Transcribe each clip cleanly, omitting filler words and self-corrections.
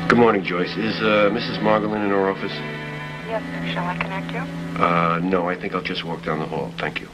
Good morning, Joyce. Is Mrs. Margolin in her office? Yes, sir. Shall I connect you? No, I think I'll just walk down the hall. Thank you.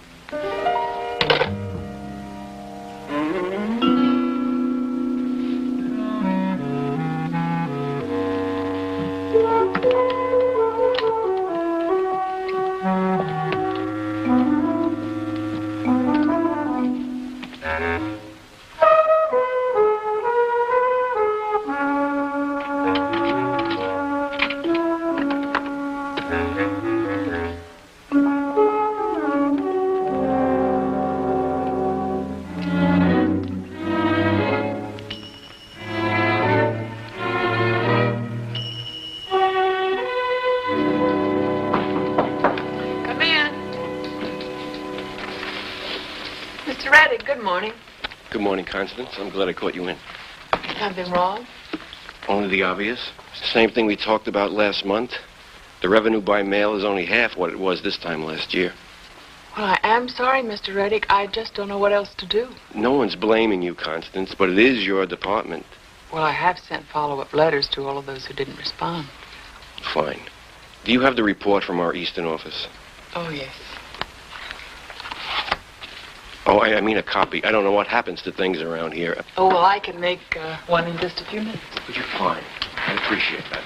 Good morning, Constance. I'm glad I caught you in. Something wrong? Only the obvious. It's the same thing we talked about last month. The revenue by mail is only half what it was this time last year. Well, I am sorry, Mr. Reddick. I just don't know what else to do. No one's blaming you, Constance, but it is your department. Well, I have sent follow-up letters to all of those who didn't respond. Fine. Do you have the report from our Eastern office? Oh, yes. Oh, I mean a copy. I don't know what happens to things around here. Oh, well, I can make one in just a few minutes. But you're fine. I appreciate that.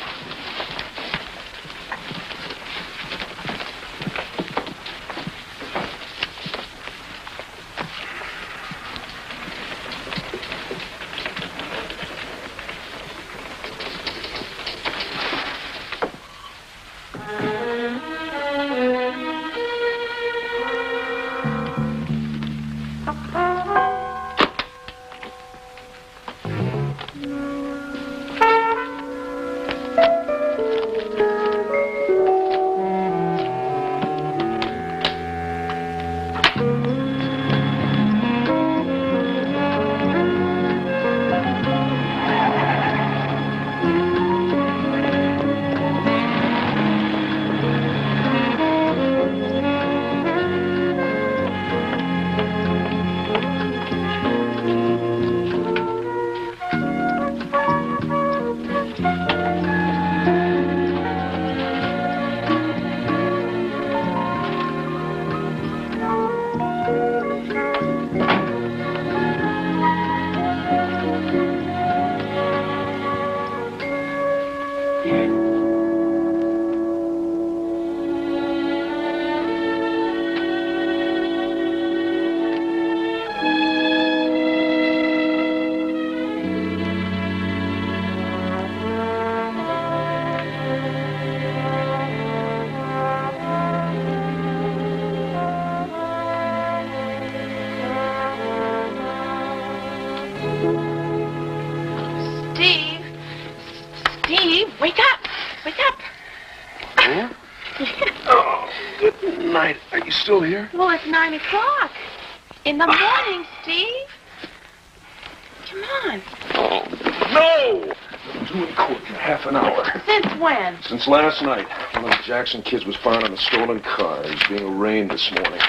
Still here? Well, it's 9 o'clock. In the morning, Steve. Come on. Oh, no! Due in court in half an hour. Since when? Since last night. One of the Jackson kids was found in a stolen car. He's being arraigned this morning.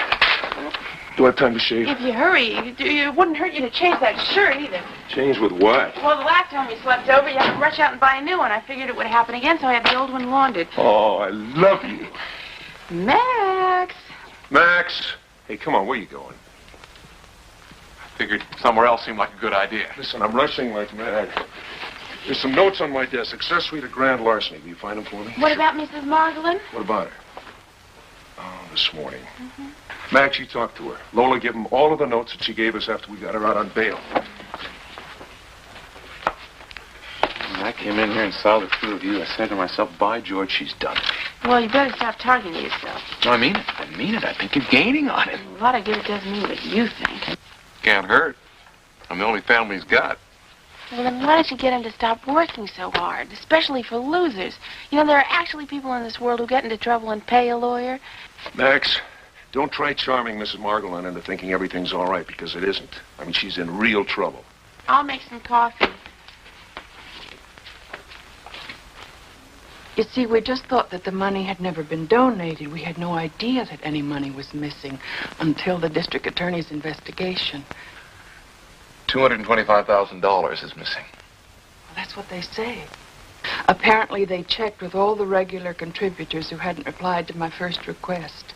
Do I have time to shave? If you hurry, it wouldn't hurt you to change that shirt either. Change with what? Well, the last time you slept over, you had to rush out and buy a new one. I figured it would happen again, so I had the old one laundered. Oh, I love you. Max! Max! Hey, come on, where you going? Figured somewhere else seemed like a good idea. Listen, I'm rushing like mad. There's some notes on my desk. Accessory to grand larceny. Will you find them for me? What about Mrs. Margolin? What about her? Oh, this morning. Max, you talk to her. Lola, give him all of the notes that she gave us after we got her out on bail. When I came in here and saw the two of you, I said to myself, by George, she's done. Well, you better stop talking to yourself. No, I mean it. I mean it. I think you're gaining on it. A lot of good doesn't mean what you think. Can't hurt. I'm the only family he's got. Well, then why don't you get him to stop working so hard, especially for losers? You know, there are actually people in this world who get into trouble and pay a lawyer. Max, don't try charming Mrs. Margolin into thinking everything's all right, because it isn't. I mean, she's in real trouble. I'll make some coffee. You see, we just thought that the money had never been donated. We had no idea that any money was missing until the district attorney's investigation. $225,000 is missing. Well, that's what they say. Apparently, they checked with all the regular contributors who hadn't replied to my first request.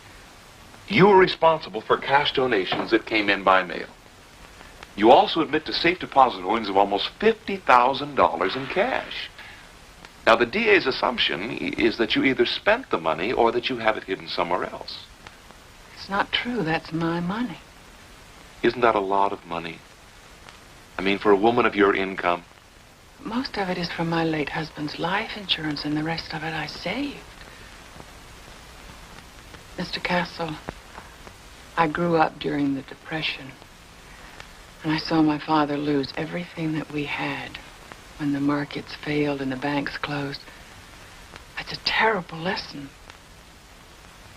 You were responsible for cash donations that came in by mail. You also admit to safe deposit holdings of almost $50,000 in cash. Now, the DA's assumption is that you either spent the money or that you have it hidden somewhere else. It's not true. That's my money. Isn't that a lot of money? I mean, for a woman of your income. Most of it is from my late husband's life insurance, and the rest of it I saved. Mr. Castle, I grew up during the Depression, and I saw my father lose everything that we had when the markets failed and the banks closed. That's a terrible lesson.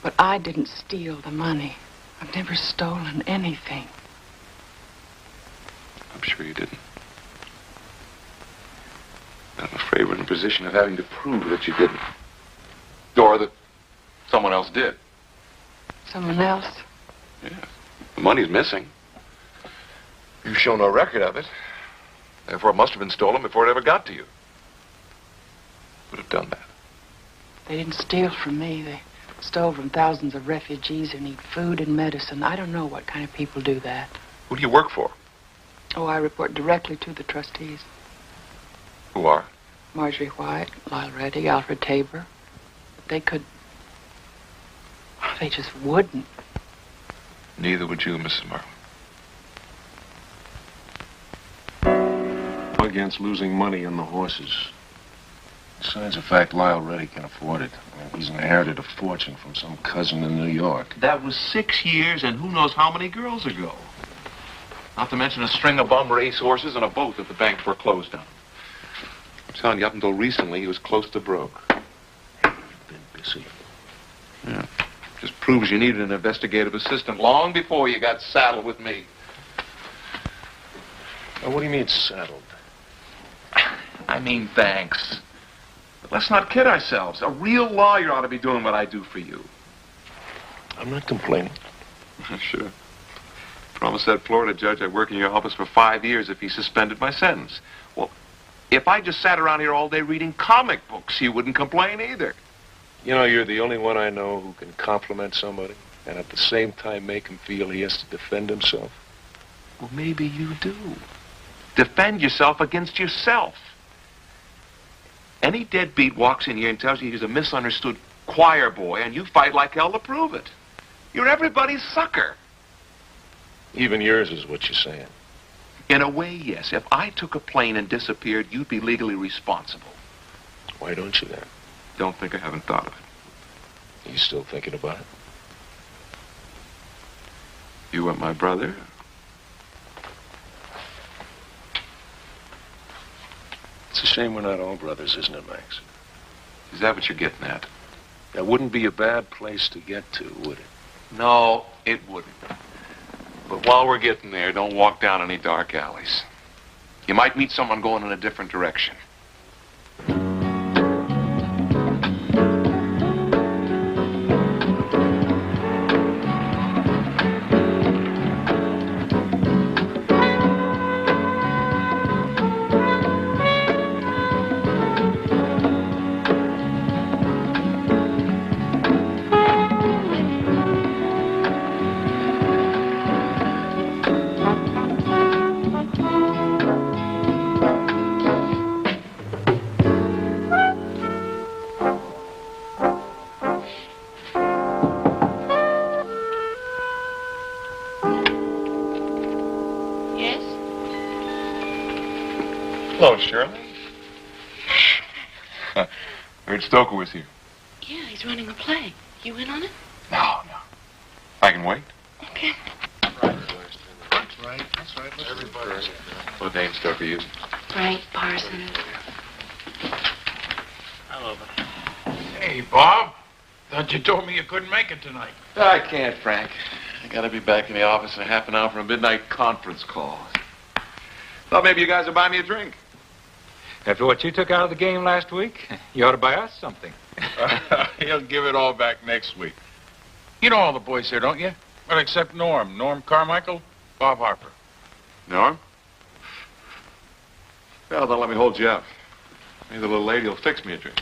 But I didn't steal the money. I've never stolen anything. I'm sure you didn't. I'm afraid we're in a position of having to prove that you didn't. Or that someone else did. Someone else? Yeah. The money's missing. You've shown no record of it. Therefore, it must have been stolen before it ever got to you. Would have done that. They didn't steal from me. They stole from thousands of refugees who need food and medicine. I don't know what kind of people do that. Who do you work for? Oh, I report directly to the trustees. Who are? Marjorie White, Lyle Reddy, Alfred Tabor. They could... They just wouldn't. Neither would you, Mrs. Marlowe. Against losing money in the horses. Besides the fact Lyle Reddy can afford it. He's inherited a fortune from some cousin in New York. That was 6 years and who knows how many girls ago. Not to mention a string of bum race horses and a boat that the bank foreclosed on. I'm telling you, up until recently, he was close to broke. You've been busy. Yeah. Just proves you needed an investigative assistant long before you got saddled with me. Now, what do you mean, saddled? I mean, thanks. But let's not kid ourselves. A real lawyer ought to be doing what I do for you. I'm not complaining. Sure. Promised that Florida judge I'd work in your office for 5 years if he suspended my sentence. Well, if I just sat around here all day reading comic books, you wouldn't complain either. You know, you're the only one I know who can compliment somebody and at the same time make him feel he has to defend himself. Well, maybe you do. Defend yourself against yourself. Any deadbeat walks in here and tells you he's a misunderstood choir boy, and you fight like hell to prove it. You're everybody's sucker. Even yours is what you're saying. In a way, yes. If I took a plane and disappeared, you'd be legally responsible. Why don't you then? Don't think I haven't thought of it. Are you still thinking about it? You want my brother? It's a shame we're not all brothers, isn't it, Max? Is that what you're getting at? That wouldn't be a bad place to get to, would it? No, it wouldn't. But while we're getting there, don't walk down any dark alleys. You might meet someone going in a different direction. Yes? Hello, Shirley. Heard Stoker was here. Yeah, he's running a play. You in on it? No. I can wait. Okay. That's right. Everybody. What name, Stoker, you? Frank Parsons. Hello. Hey, Bob. Thought you told me you couldn't make it tonight. I can't, Frank. I gotta be back in the office in a half an hour for a midnight conference call. Thought maybe you guys would buy me a drink. After what you took out of the game last week, you ought to buy us something. He'll give it all back next week. You know all the boys here, don't you? Well, except Norm. Norm Carmichael, Bob Harper. Norm? Well, don't let me hold you up. Maybe the little lady will fix me a drink.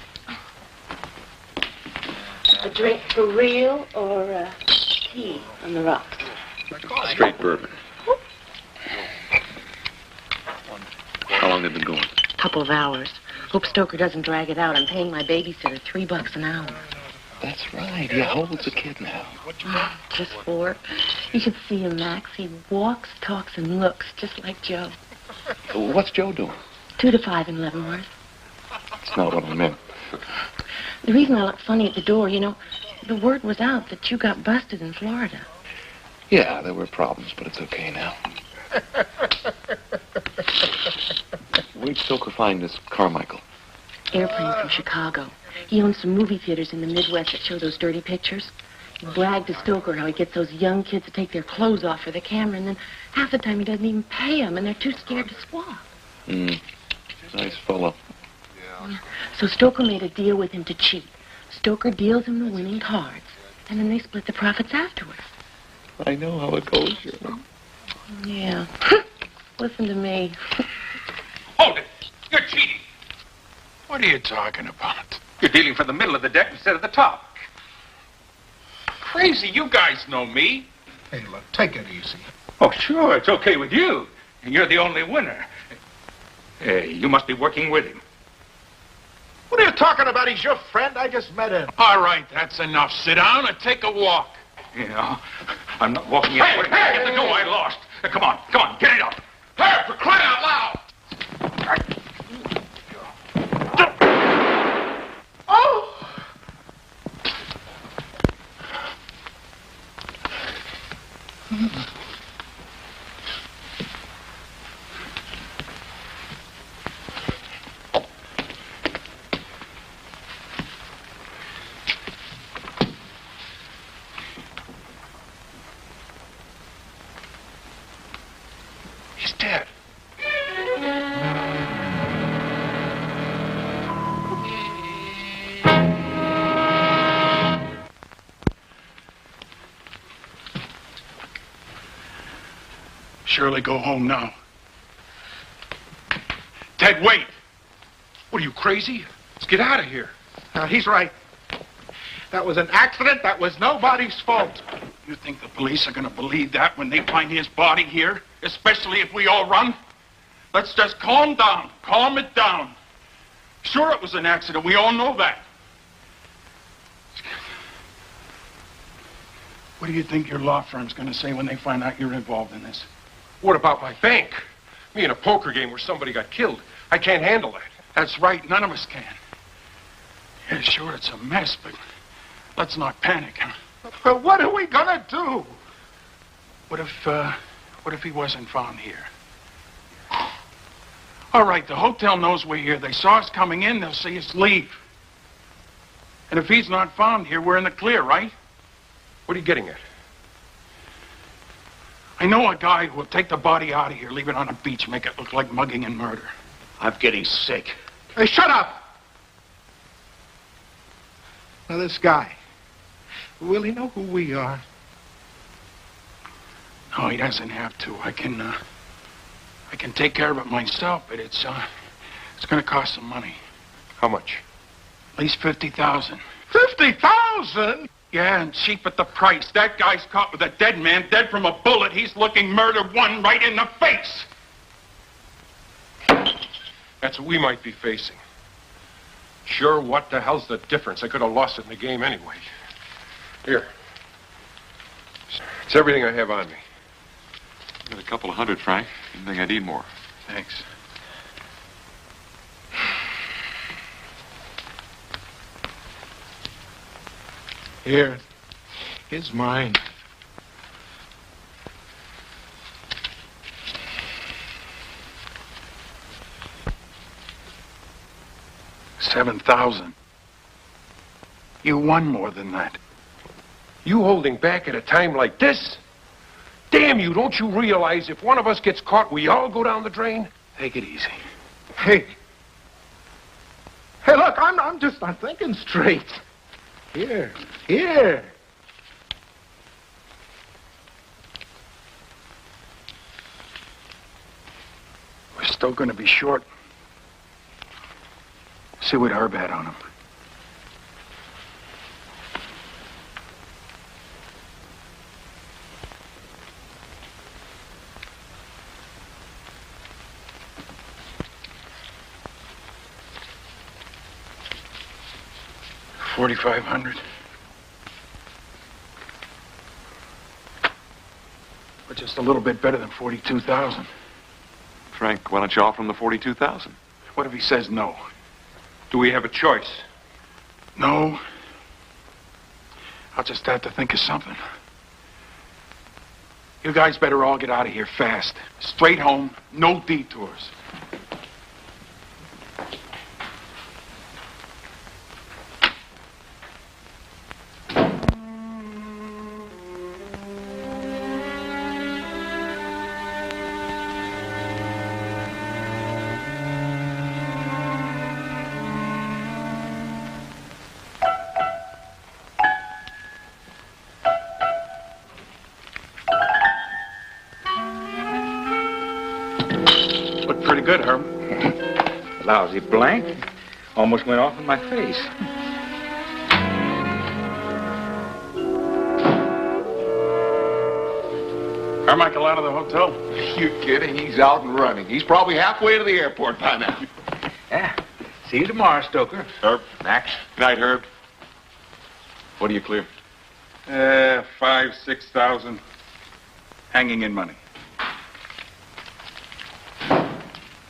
A drink for real or tea on the rocks? Straight bourbon. How long have they been going? Couple of hours. Hope Stoker doesn't drag it out. I'm paying my babysitter $3 an hour. That's right. Yeah, how old's the kid now? Just 4. You should see him, Max. He walks, talks, and looks just like Joe. What's Joe doing? 2 to 5 in Leavenworth. That's not what I meant. The reason I look funny at the door, you know, the word was out that you got busted in Florida. Yeah, there were problems, but it's okay now. Where'd Stoker find this Carmichael? Airplane from Chicago. He owns some movie theaters in the Midwest that show those dirty pictures. He bragged to Stoker how he gets those young kids to take their clothes off for the camera, and then half the time he doesn't even pay them, and they're too scared to swap. Nice fellow. Yeah. So Stoker made a deal with him to cheat. Stoker deals him the winning cards, and then they split the profits afterwards. I know how it goes, Shirley. Yeah. Listen to me. Hold it. You're cheating. What are you talking about? You're dealing from the middle of the deck instead of the top. Crazy. You guys know me. Hey, look, take it easy. Oh, sure. It's okay with you. And you're the only winner. Hey, you must be working with him. What are you talking about? He's your friend. I just met him. All right, that's enough. Sit down and take a walk. You know, I'm not walking anywhere. Get the dough I lost. Come on, get it up. Hey, for crying out loud! Oh! He's dead. Shirley, go home now. Ted, wait. What are you, crazy? Let's get out of here. He's right. That was an accident. That was nobody's fault. You think the police are going to believe that when they find his body here? Especially if we all run? Let's just calm down. Calm it down. Sure, it was an accident. We all know that. What do you think your law firm's going to say when they find out you're involved in this? What about my bank? Me in a poker game where somebody got killed. I can't handle that. That's right. None of us can. Yeah, sure, it's a mess, but let's not panic. But what are we gonna do? What if he wasn't found here? All right, the hotel knows we're here. They saw us coming in, they'll see us leave. And if he's not found here, we're in the clear, right? What are you getting at? I know a guy who will take the body out of here, leave it on a beach, make it look like mugging and murder. I'm getting sick. Hey, shut up! Now, this guy, will he know who we are? No, he doesn't have to. I can take care of it myself, but it's going to cost some money. How much? At least $50,000. 50,000? Yeah, and cheap at the price. That guy's caught with a dead man, dead from a bullet. He's looking murder one right in the face. That's what we might be facing. Sure, what the hell's the difference? I could have lost it in the game anyway. Here. It's everything I have on me. Got a couple of hundred, Frank. Didn't think I need more. Thanks. Here. Here's mine. $7,000. You won more than that. You holding back at a time like this? Damn you, don't you realize if one of us gets caught, we all go down the drain? Take it easy. Hey. Hey, look, I'm just not thinking straight. Here. We're still going to be short. See what Herb had on him. $4,500. But just a little bit better than 42,000. Frank, why don't you offer him the 42,000? What if he says no? Do we have a choice? No. I'll just have to think of something. You guys better all get out of here fast. Straight home, no detours. Looked pretty good, Herb. Lousy blank. Almost went off in my face. Carmichael out of the hotel? You kidding? He's out and running. He's probably halfway to the airport by now. Yeah. See you tomorrow, Stoker. Herb. Max. Good night, Herb. What do you clear? 5,000-6,000. Hanging in money.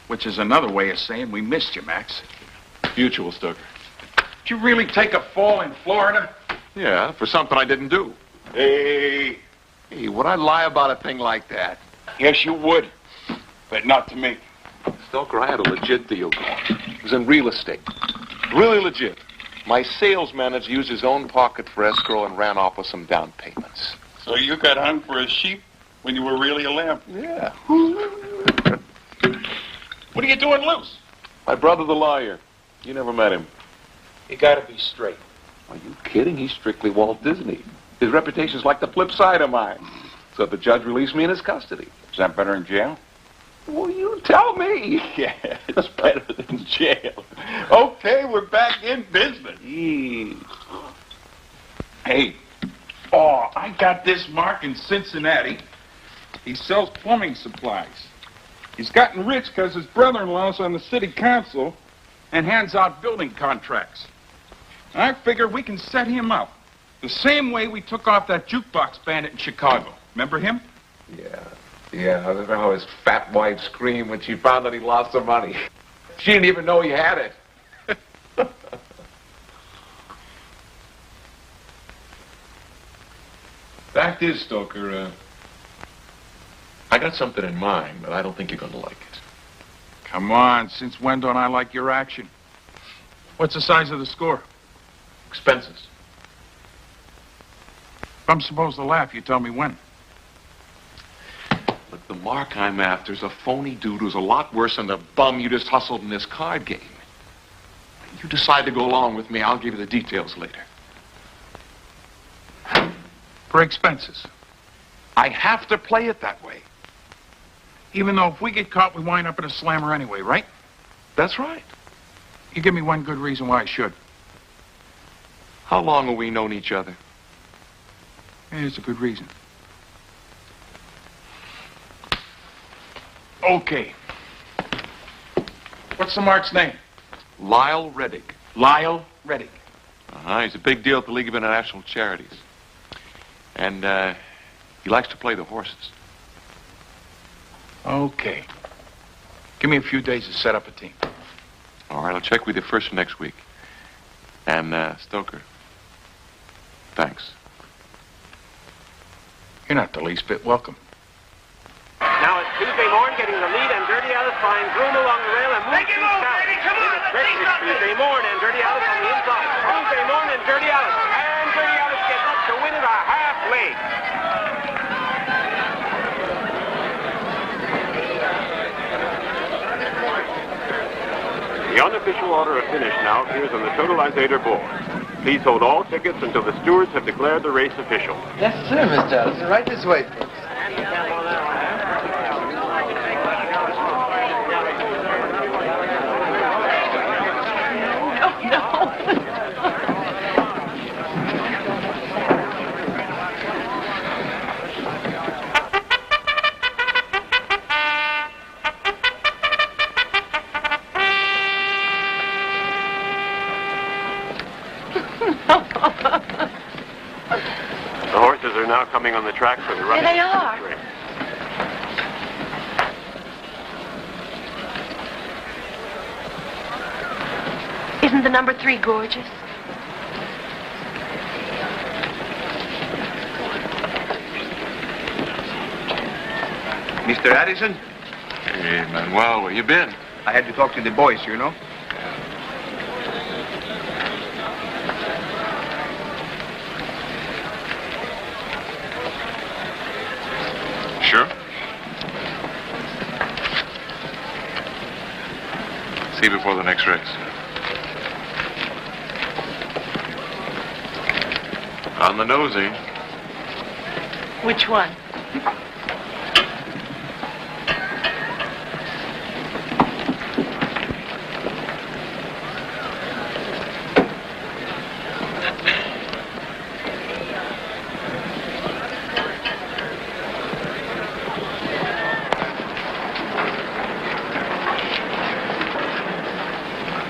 Which is another way of saying we missed you, Max. Mutual, Stoker. Did you really take a fall in Florida? Yeah, for something I didn't do. Hey. Hey, would I lie about a thing like that? Yes, you would. But not to me. Stoker, I had a legit deal going. It was in real estate. Really legit. My sales manager used his own pocket for escrow and ran off with some down payments. So you got hung for a sheep when you were really a lamb? Yeah. What are you doing loose? My brother, the lawyer. You never met him. You gotta be straight. Are you kidding? He's strictly Walt Disney. His reputation's like the flip side of mine. So the judge released me in his custody. Is that better than jail? Well, you tell me. Yeah, it's better than jail. Okay, we're back in business. Hey, I got this Mark in Cincinnati. He sells plumbing supplies. He's gotten rich because his brother-in-law's on the city council and hands out building contracts. I figure we can set him up the same way we took off that jukebox bandit in Chicago. Remember him? Yeah, I remember how his fat wife screamed when she found out he lost some money. She didn't even know he had it. Fact is, Stoker, I got something in mind, but I don't think you're going to like it. Come on, since when don't I like your action? What's the size of the score? Expenses. If I'm supposed to laugh, you tell me when. Look, the Mark I'm after's a phony dude who's a lot worse than the bum you just hustled in this card game. You decide to go along with me, I'll give you the details later. For expenses. I have to play it that way. Even though if we get caught, we wind up in a slammer anyway, right? That's right. You give me one good reason why I should. How long have we known each other? Here's a good reason. Okay. What's the mark's name? Lyle Reddick. Lyle Reddick. He's a big deal at the League of International Charities. And, he likes to play the horses. Okay. Give me a few days to set up a team. All right, I'll check with you first of next week. And, Stoker, thanks. You're not the least bit welcome. Now it's Tuesday Morn getting the lead, and Dirty Alice finds room along the rail and moves to south. It's Tuesday Morn and Dirty Alice on the inside. Tuesday Morn and Dirty Alice. And Dirty Alice gets up to win it a half length. The unofficial order of finish now appears on the totalizator board. Please hold all tickets until the stewards have declared the race official. Yes, sir, Mr. Allison. Right this way, folks. The horses are now coming on the track for the running. There they are. Race. Isn't the number 3 gorgeous? Mr. Addison? Hey, Manuel, where you been? I had to talk to the boys, you know. Sure. See you before the next race. On the nosy. Which one?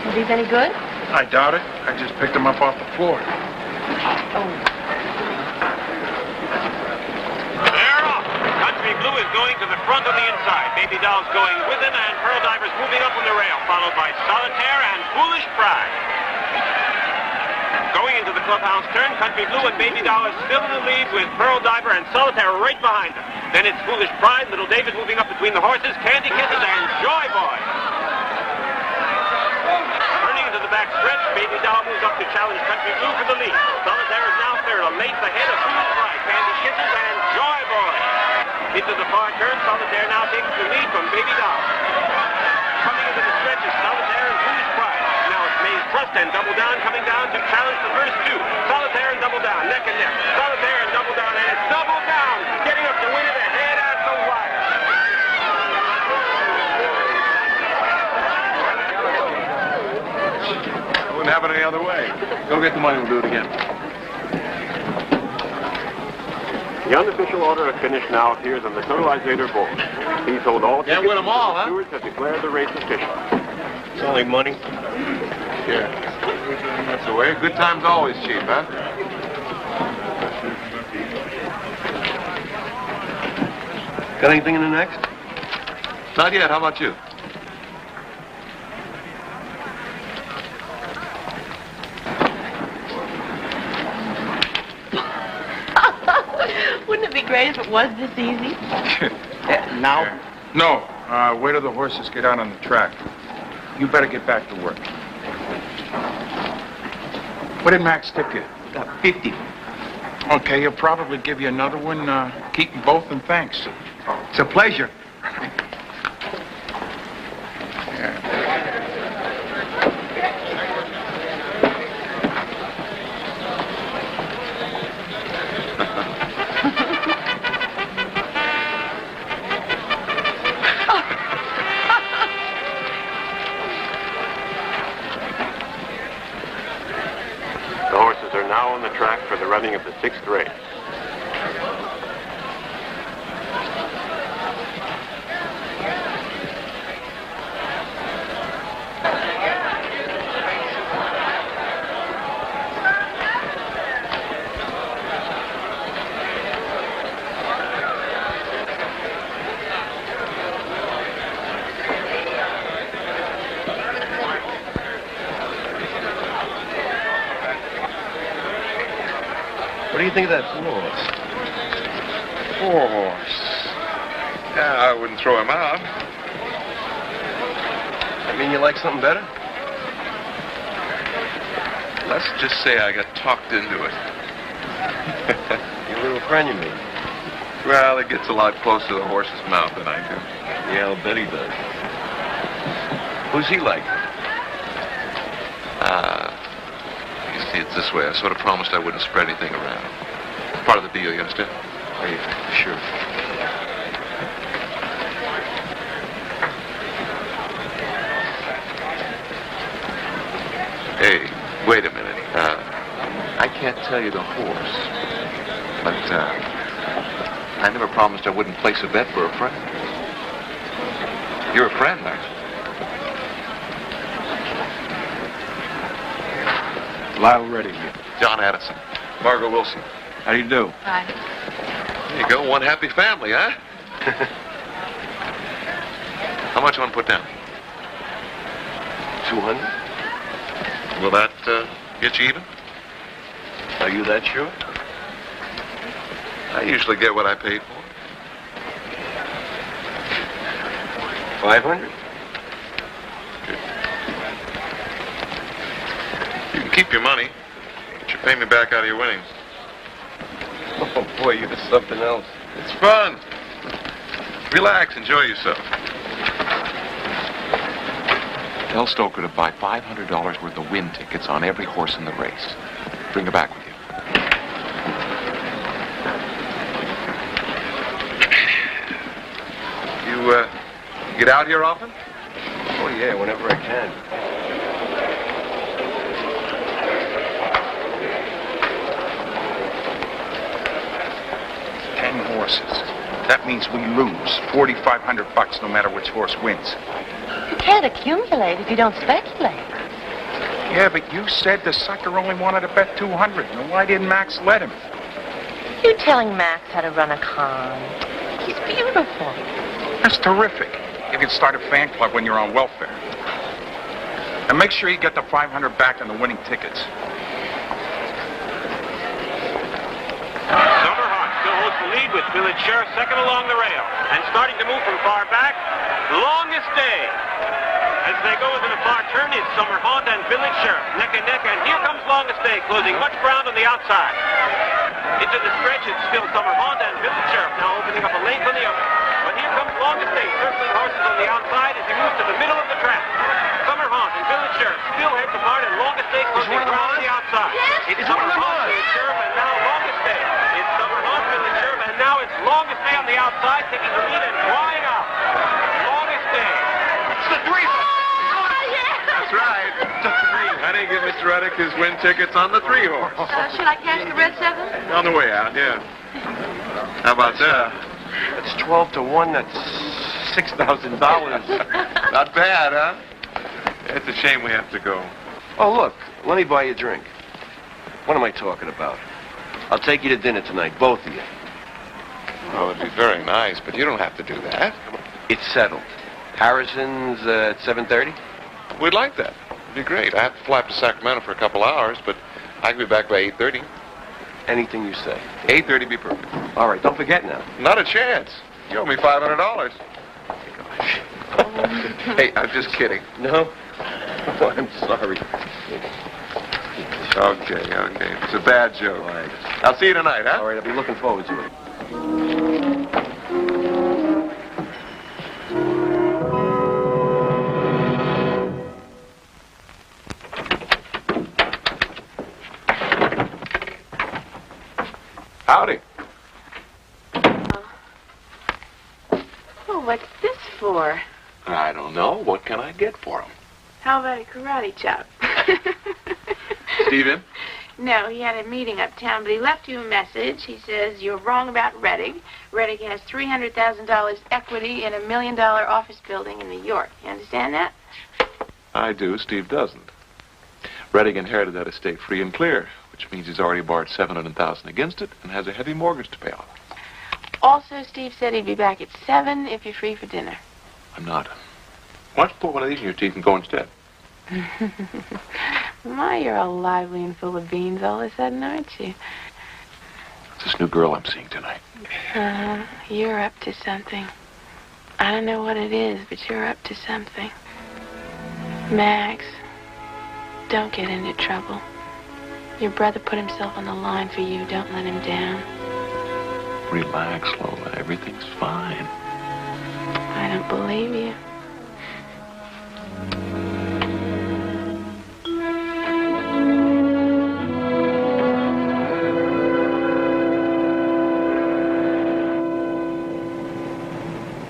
Are these any good? I doubt it. I just picked them up off the floor. Oh. They're off. Country Blue is going to the front on the inside. Baby Doll's going with him, and Pearl Diver's moving up on the rail, followed by Solitaire and Foolish Pride. Going into the clubhouse turn, Country Blue and Baby Doll are still in the lead with Pearl Diver and Solitaire right behind them. Then it's Foolish Pride, Little David moving up between the horses, Candy Kisses, and Joy Boy. Turning into the back stretch, Baby Doll moves up to challenge Country Blue for the lead. Solitaire is now third, a length ahead of Foolish Pride, Candy Kisses, and Joy Boy. Into the far turn, Solitaire now takes the lead from Baby Doll. Coming into the stretch is Solitaire and Foolish Pride. Now it's Maze Trust and Double Down coming down to challenge the first two. Solitaire and Double Down, neck and neck. Solitaire and Double Down, and it's Double Down getting up to win it ahead at the wire. Wouldn't have it any other way. Go get the money, we'll do it again. The unofficial order of finish now appears on the totalizator board. Please hold all tickets. Can't win them all, huh? Stewards have declared the race official. It's only money. Yeah. That's the way. Good time's always cheap, huh? Got anything in the next? Not yet. How about you? Wouldn't it be great if it was this easy? Now? No. Wait till the horses get out on the track. You better get back to work. What did Max tip you? 50. Okay, he'll probably give you another one. Keep them both, and thanks. It's a pleasure. The horses are now on the track for the running of the sixth race. What do you think of that horse? Horse. Yeah, I wouldn't throw him out. I mean, you like something better? Let's just say I got talked into it. Your little friend, you mean? Well, it gets a lot closer to the horse's mouth than I do. Yeah, I'll bet he does. Who's he like? You see, it's this way. I sort of promised I wouldn't spread anything around. Part of the deal, you understand? Are you sure? Hey, wait a minute. I can't tell you the horse, but I never promised I wouldn't place a bet for a friend. You're a friend, aren't you? Lyle Reddy here. John Addison. Margot Wilson. How do you do? Hi. There you go, one happy family, huh? How much you want to put down? 200? Will that get you even? Are you that sure? I usually get what I paid for. 500? You can keep your money, but you pay me back out of your winnings. Oh, boy, you're something else. It's fun. Relax, enjoy yourself. Tell Stoker to buy $500 worth of win tickets on every horse in the race. Bring her back with you. You get out here often? Oh, yeah, whenever I can. Horses. That means we lose $4,500 no matter which horse wins. You can't accumulate if you don't speculate. Yeah, but you said the sucker only wanted to bet 200. Now why didn't Max let him? You're telling Max how to run a con. He's beautiful. That's terrific. You can start a fan club when you're on welfare. And make sure you get the 500 back on the winning tickets. Lead with Village Sheriff second along the rail and starting to move from far back. Longest Day. As they go within a far turn, it's Summer Haunt and Village Sheriff neck and neck, and here comes Longest Day, closing much ground on the outside. Into the stretch, it's still Summer Haunt and Village Sheriff now opening up a lane on the other. But here comes Longest Day, circling horses on the outside as he moves to the middle of the track. Summer Haunt and Village Sheriff still heads apart, and Longest Day closing ground on the outside. Yes. It's Summer Haunt, Village Sheriff, and now Longest Day. It's Summer Haunt, Village Sheriff, and now it's Longest Day on the outside, taking the lead and drawing out. Longest Day. It's the three. That's right. Honey, give Mr. Reddick his win tickets on the 3-horse. Should I cash the red 7? On the way out, yeah. How about that? That's 12 to 1. That's $6,000. Not bad, huh? It's a shame we have to go. Oh, look. Let me buy you a drink. What am I talking about? I'll take you to dinner tonight, both of you. Oh, it'd be very nice, but you don't have to do that. It's settled. Harrison's at 7:30? We'd like that. It'd be great. I have to fly up to Sacramento for a couple hours, but I can be back by 8:30. Anything you say. 8:30 be perfect. All right, don't forget now. Not a chance. You owe me $500. Gosh. Hey, I'm just kidding. No? Oh, I'm sorry. Okay. It's a bad joke. All right. I'll see you tonight, huh? All right, I'll be looking forward to it. Howdy. Oh, what's this for? I don't know. What can I get for him? How about a karate chop? Steve in? No, he had a meeting uptown, but he left you a message. He says you're wrong about Reddick. Reddick has $300,000 equity in $1 million office building in New York. You understand that? I do. Steve doesn't. Reddick inherited that estate free and clear, which means he's already borrowed $700,000 against it and has a heavy mortgage to pay off. Also, Steve said he'd be back at 7 if you're free for dinner. I'm not. Why don't you put one of these in your teeth and go instead? My, you're all lively and full of beans all of a sudden, aren't you? This new girl I'm seeing tonight. You're up to something. I don't know what it is, but you're up to something. Max, don't get into trouble. Your brother put himself on the line for you. Don't let him down. Relax, Lola. Everything's fine. I don't believe you.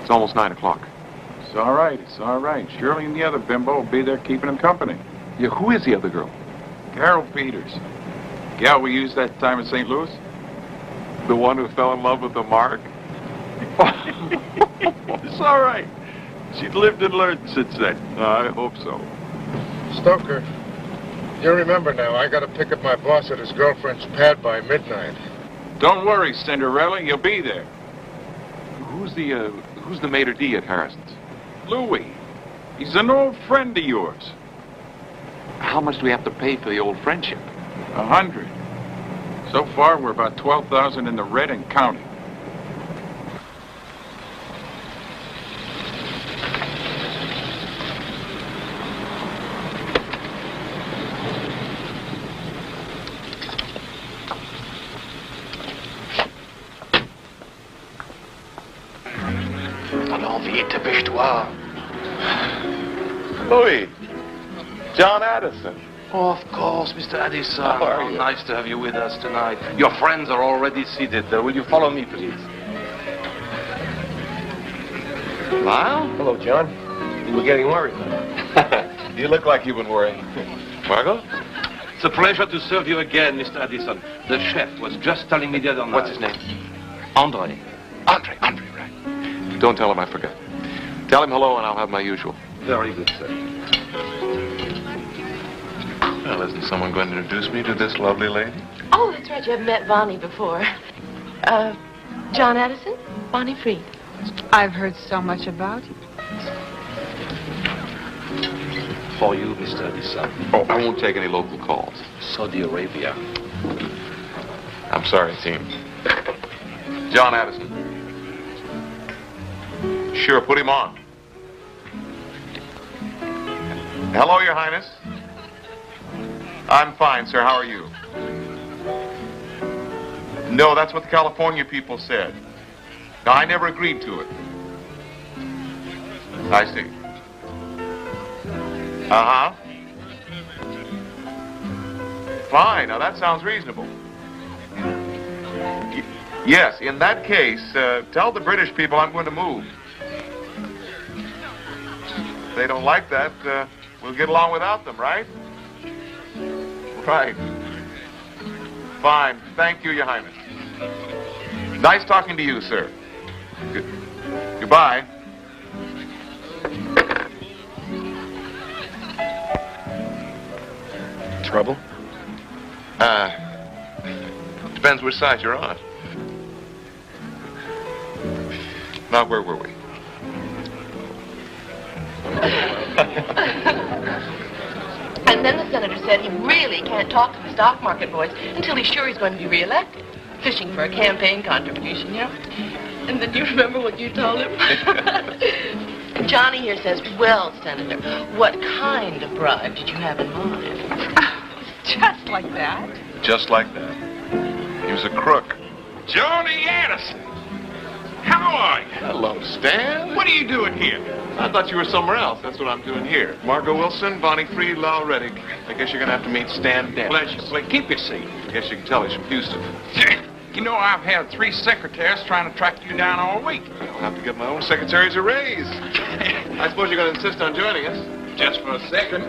It's almost 9 o'clock. It's all right. It's all right. Shirley and the other bimbo will be there keeping him company. Yeah, who is the other girl? Carol Peters. Gal we used that time in St. Louis. The one who fell in love with the Mark? It's all right. She's lived and learned since then. I hope so. Stoker, you remember now, I gotta pick up my boss at his girlfriend's pad by midnight. Don't worry, Cinderella. You'll be there. Who's the maitre d' at Harrison's? Louis. He's an old friend of yours. How much do we have to pay for the old friendship? 100. So far, we're about 12,000 in the red and counting. Louis. John Addison. Oh, of course, Mr. Addison. How are you? Nice to have you with us tonight. Your friends are already seated. Will you follow me, please? Lyle? Hello, John. You were getting worried. You look like you've been worrying. Margot? It's a pleasure to serve you again, Mr. Addison. The chef was just telling me the other night. What's his name? Andre. Andre, right. Don't tell him I forgot. Tell him hello and I'll have my usual. Very good, sir. Well, isn't someone going to introduce me to this lovely lady? Oh, that's right. You haven't met Bonnie before. John Addison, Bonnie Freed. I've heard so much about you. For you, Mr. Addison. Oh, I won't take any local calls. Saudi Arabia. I'm sorry, team. John Addison. Sure, put him on. Hello, Your Highness. I'm fine, sir. How are you? No, that's what the California people said. No, I never agreed to it. I see. Uh-huh. Fine. Now, that sounds reasonable. Yes, in that case, tell the British people I'm going to move. If they don't like that, we'll get along without them, right? Right. Fine. Thank you, Your Highness. Nice talking to you, sir. Goodbye. Trouble? Depends which side you're on. Now, where were we? And then the senator said he really can't talk to the stock market boys until he's sure he's going to be reelected. Fishing for a campaign contribution, you know? And then do you remember what you told him? Johnny here says, well, Senator, what kind of bribe did you have in mind? Just like that. Just like that. He was a crook. Johnny Addison. How are you? Hello, Stan. What are you doing here? I thought you were somewhere else. That's what I'm doing here. Margot Wilson, Bonnie Freed, Lyle Reddick. I guess you're going to have to meet Stan Dent. Pleasure. Keep your seat. I guess you can tell he's from Houston. You know, I've had 3 secretaries trying to track you down all week. I'll have to get my own secretaries a raise. I suppose you're going to insist on joining us. Just for a second.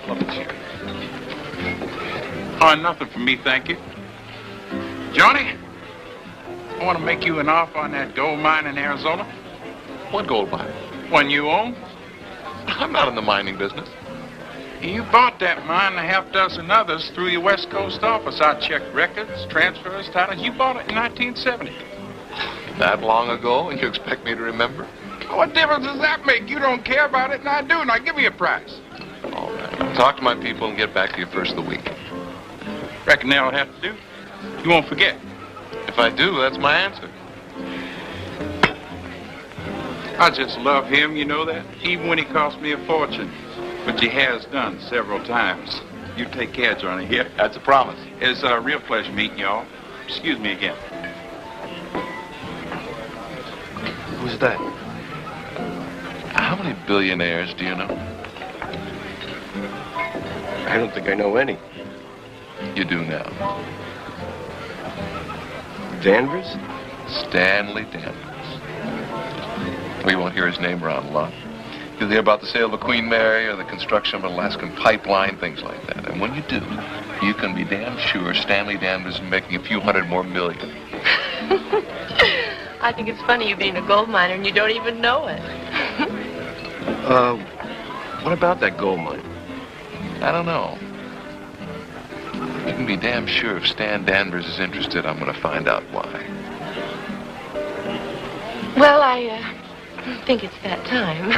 Love the chair. Oh, nothing for me, thank you. Johnny, I want to make you an offer on that gold mine in Arizona. What gold mine? One you own. I'm not in the mining business. You bought that mine and a half dozen others through your West Coast office. I checked records, transfers, titles. You bought it in 1970. That long ago, and you expect me to remember? What difference does that make? You don't care about it, and I do. Now, give me a price. All right. I'll talk to my people and get back to you first of the week. Reckon that'll have to do. You won't forget. If I do, that's my answer. I just love him, you know that? Even when he cost me a fortune. Which he has done several times. You take care, Johnny. Here. That's a promise. It's a real pleasure meeting y'all. Excuse me again. Who's that? How many billionaires do you know? I don't think I know any. You do now. Danvers? Stanley Danvers. We won't hear his name around a lot. You'll hear about the sale of a Queen Mary or the construction of an Alaskan pipeline, things like that. And when you do, you can be damn sure Stanley Danvers is making a few hundred more million. I think it's funny you being a gold miner and you don't even know it. What about that gold mine? I don't know. You can be damn sure if Stan Danvers is interested, I'm going to find out why. Well, I think it's that time.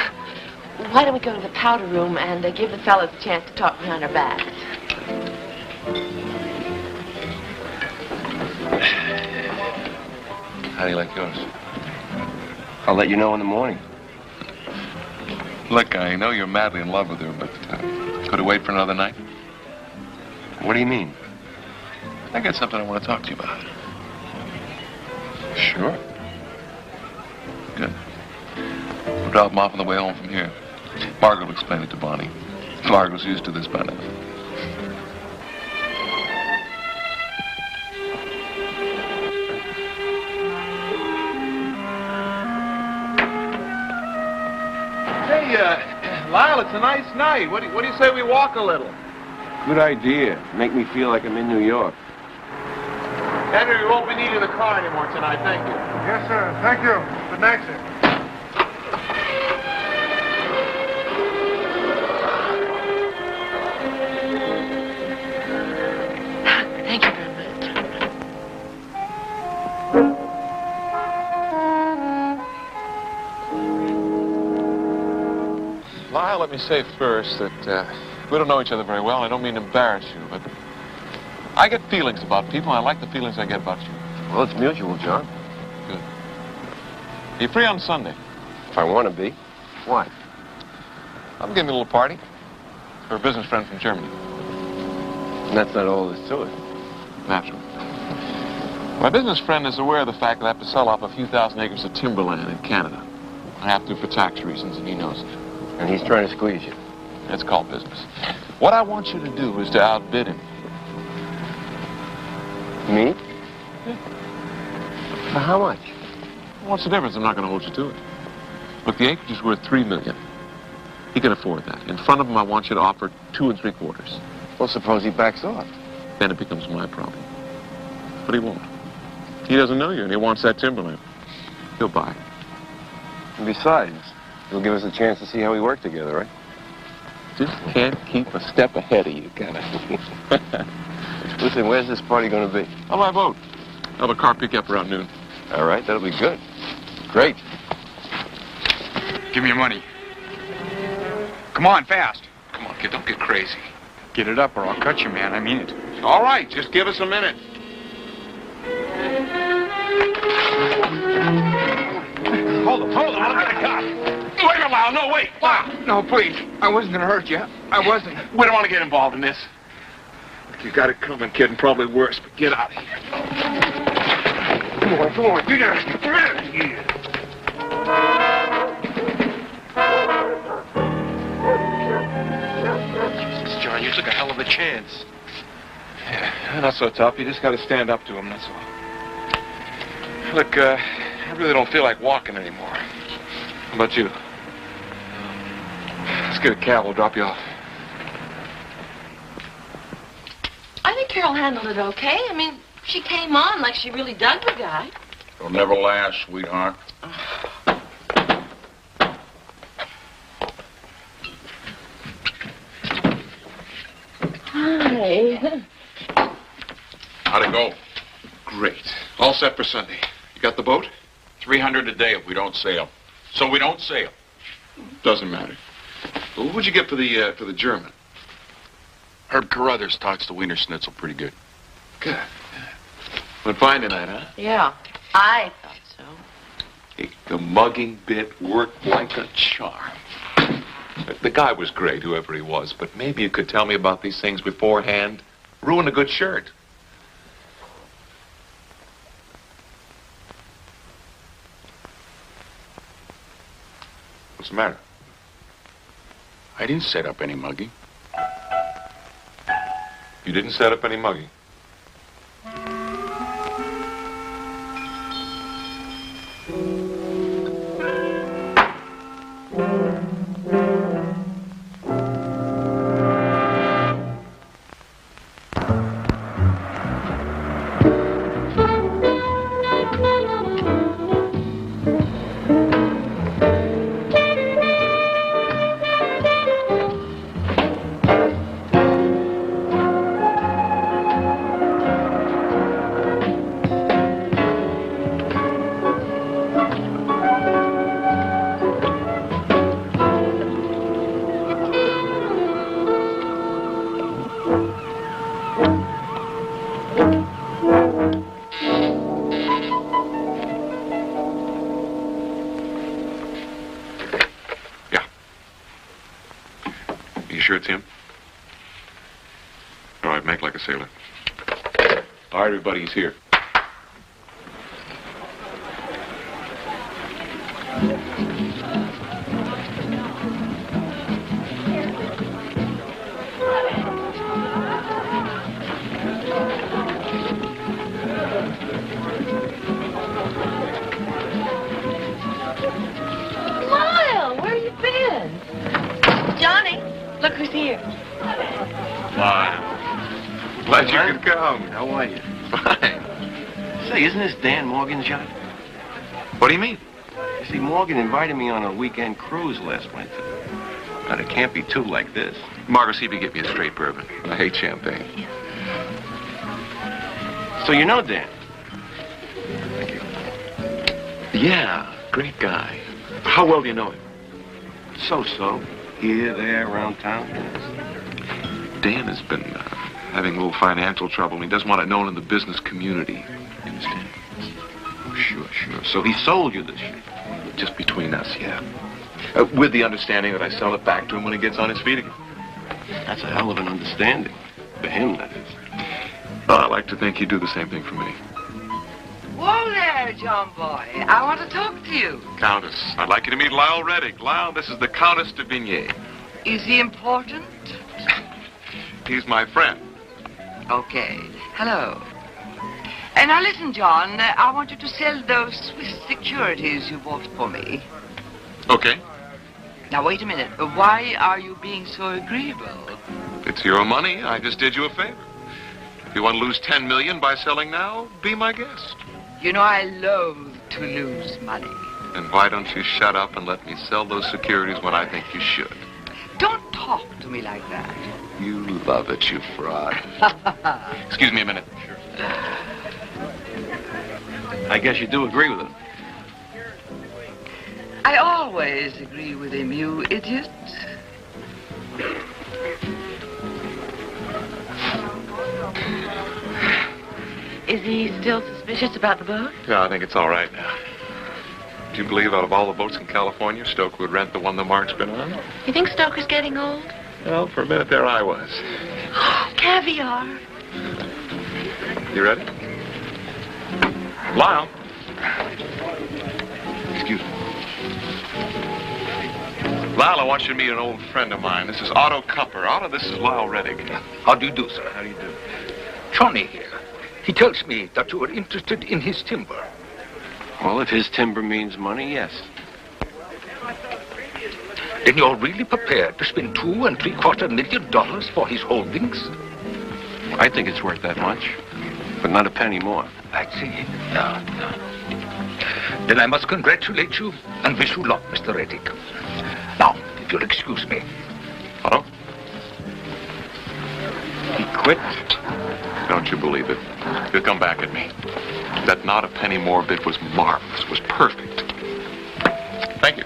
Why don't we go to the powder room and give the fellas a chance to talk behind our backs? How do you like yours? I'll let you know in the morning. Look, I know you're madly in love with her, but could it wait for another night? What do you mean? I got something I want to talk to you about. Sure. Good. We'll drop them off on the way home from here. Margaret will explain it to Bonnie. Margaret's used to this by now. Hey, Lyle, it's a nice night. What do you say we walk a little? Good idea. Make me feel like I'm in New York. Henry, we won't be needing the car anymore tonight, thank you. Yes, sir. Thank you. Good night, sir. Thank you very much. Lyle, let me say first that we don't know each other very well. I don't mean to embarrass you, but I get feelings about people, and I like the feelings I get about you. Well, it's mutual, John. Good. Are you free on Sunday? If I want to be. Why? I'm giving a little party for a business friend from Germany. And that's not all there's to it. Naturally. My business friend is aware of the fact that I have to sell off a few thousand acres of timberland in Canada. I have to for tax reasons, and he knows it. And he's trying to squeeze you. It's called business. What I want you to do is to outbid him. Me? For how much? What's the difference? I'm not going to hold you to it. Look, the acreage is worth $3 million. He can afford that. In front of him, I want you to offer 2 3/4. Well, suppose he backs off. Then it becomes my problem. But he won't. He doesn't know you, and he wants that timberland. He'll buy it. And besides, he'll give us a chance to see how we work together, right? Just can't keep a step ahead of you, can I? Listen, where's this party going to be? On my boat. I'll have a car pick you up around noon. All right, that'll be good. Great. Give me your money. Come on, fast. Come on, kid, don't get crazy. Get it up or I'll cut you, man. I mean it. All right, just give us a minute. Hold on. I'll get a cop. Wait a while. No, wait. Wow. No, please. I wasn't going to hurt you. I wasn't. We don't want to get involved in this. You got it coming, kid, and probably worse, but get out of here. Come on. Get out of here. Jesus, John, you took a hell of a chance. Yeah, not so tough. You just got to stand up to him, that's all. Look, I really don't feel like walking anymore. How about you? Let's get a cab. We'll drop you off. I think Carol handled it okay. I mean, she came on like she really dug the guy. It'll never last, sweetheart. Hi. How'd it go? Great. All set for Sunday. You got the boat? 300 a day if we don't sail. So we don't sail. Doesn't matter. Well, what'd you get for the German? Herb Carruthers talks to Wiener Schnitzel pretty good. Good. Went fine tonight, huh? Yeah, I thought so. Hey, the mugging bit worked like a charm. The guy was great, whoever he was, but maybe you could tell me about these things beforehand. Ruin a good shirt. What's the matter? I didn't set up any mugging. You didn't set up any mugging? You sure it's him? All right, make like a sailor. All right, everybody, he's here. Lyle, where you been? Johnny, look who's here. Wow. Glad you could come. How are you? Fine. Say, isn't this Dan Morgan's yacht? What do you mean? You see, Morgan invited me on a weekend cruise last winter. But it can't be two like this. Margot, see if you get me a straight bourbon. I hate champagne. So you know Dan? Yeah, great guy. How well do you know him? So-so. Here, there, around town. Dan has been having a little financial trouble, and he doesn't want it known in the business community. You understand? Oh, sure. So he sold you this shit? Just between us, yeah. With the understanding that I sell it back to him when he gets on his feet again. That's a hell of an understanding. For him, that is. Well, I like to think he'd do the same thing for me. Whoa there, John boy. I want to talk to you. Countess, I'd like you to meet Lyle Reddick. Lyle, this is the Countess de Vigny. Is he important? He's my friend. Okay. Hello. And now listen, John. I want you to sell those Swiss securities you bought for me. Okay. Now, wait a minute. Why are you being so agreeable? It's your money. I just did you a favor. If you want to lose $10 million by selling now, be my guest. You know I loathe to lose money. Then why don't you shut up and let me sell those securities when I think you should? Don't talk to me like that. You love it, you fraud. Excuse me a minute. Sure. I guess you do agree with him. I always agree with him, you idiot. Is he still suspicious about the boat? Yeah, I think it's all right now. Do you believe out of all the boats in California, Stoker would rent the one the Mark's been on? You think Stoker's getting old? Well, for a minute there I was. Caviar. You ready? Lyle. Excuse me. Lyle, I want you to meet an old friend of mine. This is Otto Kupper. Otto, this is Lyle Reddick. How do you do, sir? How do you do? Johnny here. He tells me that you are interested in his timber. Well, if his timber means money, yes. Then you're really prepared to spend $2.75 million for his holdings? I think it's worth that much, but not a penny more. I see. No. Then I must congratulate you and wish you luck, Mr. Reddick. Now, if you'll excuse me. Otto? He quit? Don't you believe it? He'll come back at me. That not a penny more bit was marvelous, was perfect. Thank you.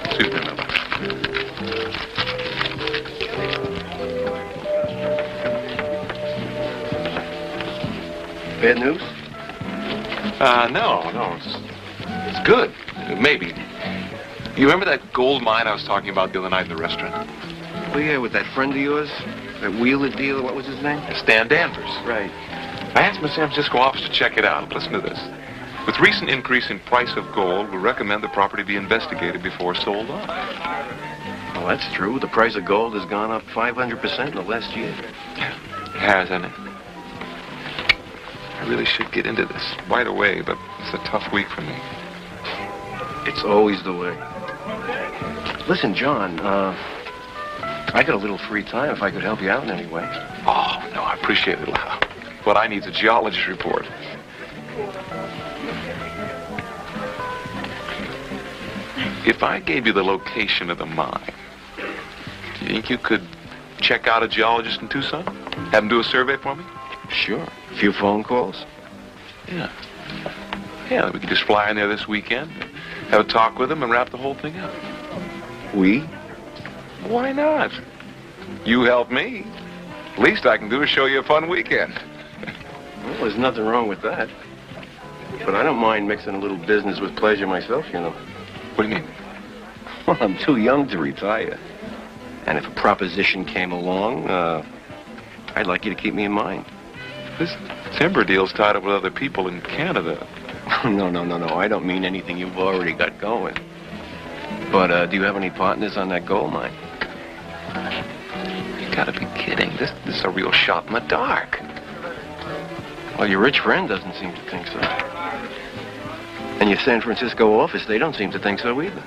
Excuse me, Mother. Bad news? No. It's good. Maybe. You remember that gold mine I was talking about the other night in the restaurant? Oh, yeah, with that friend of yours? That wheeler dealer, what was his name? Stan Danvers. Right. I asked my San Francisco office to check it out. Listen to this. With recent increase in price of gold, we recommend the property be investigated before sold on. Well, that's true. The price of gold has gone up 500% in the last year. It has, hasn't it? I really should get into this right away, but it's a tough week for me. It's always the way. Listen, John, I got a little free time if I could help you out in any way. Oh, no, I appreciate it. What I need is a geologist report. If I gave you the location of the mine, do you think you could check out a geologist in Tucson? Have him do a survey for me? Sure. A few phone calls? Yeah. Yeah, we could just fly in there this weekend, have a talk with him, and wrap the whole thing up. We? Why not? You help me. Least I can do is show you a fun weekend. Well, there's nothing wrong with that. But I don't mind mixing a little business with pleasure myself, you know. What do you mean? Well, I'm too young to retire. And if a proposition came along, I'd like you to keep me in mind. This timber deal's tied up with other people in Canada. No. I don't mean anything you've already got going. But, do you have any partners on that gold mine? You gotta be kidding. This is a real shot in the dark. Well, your rich friend doesn't seem to think so. And your San Francisco office, they don't seem to think so either.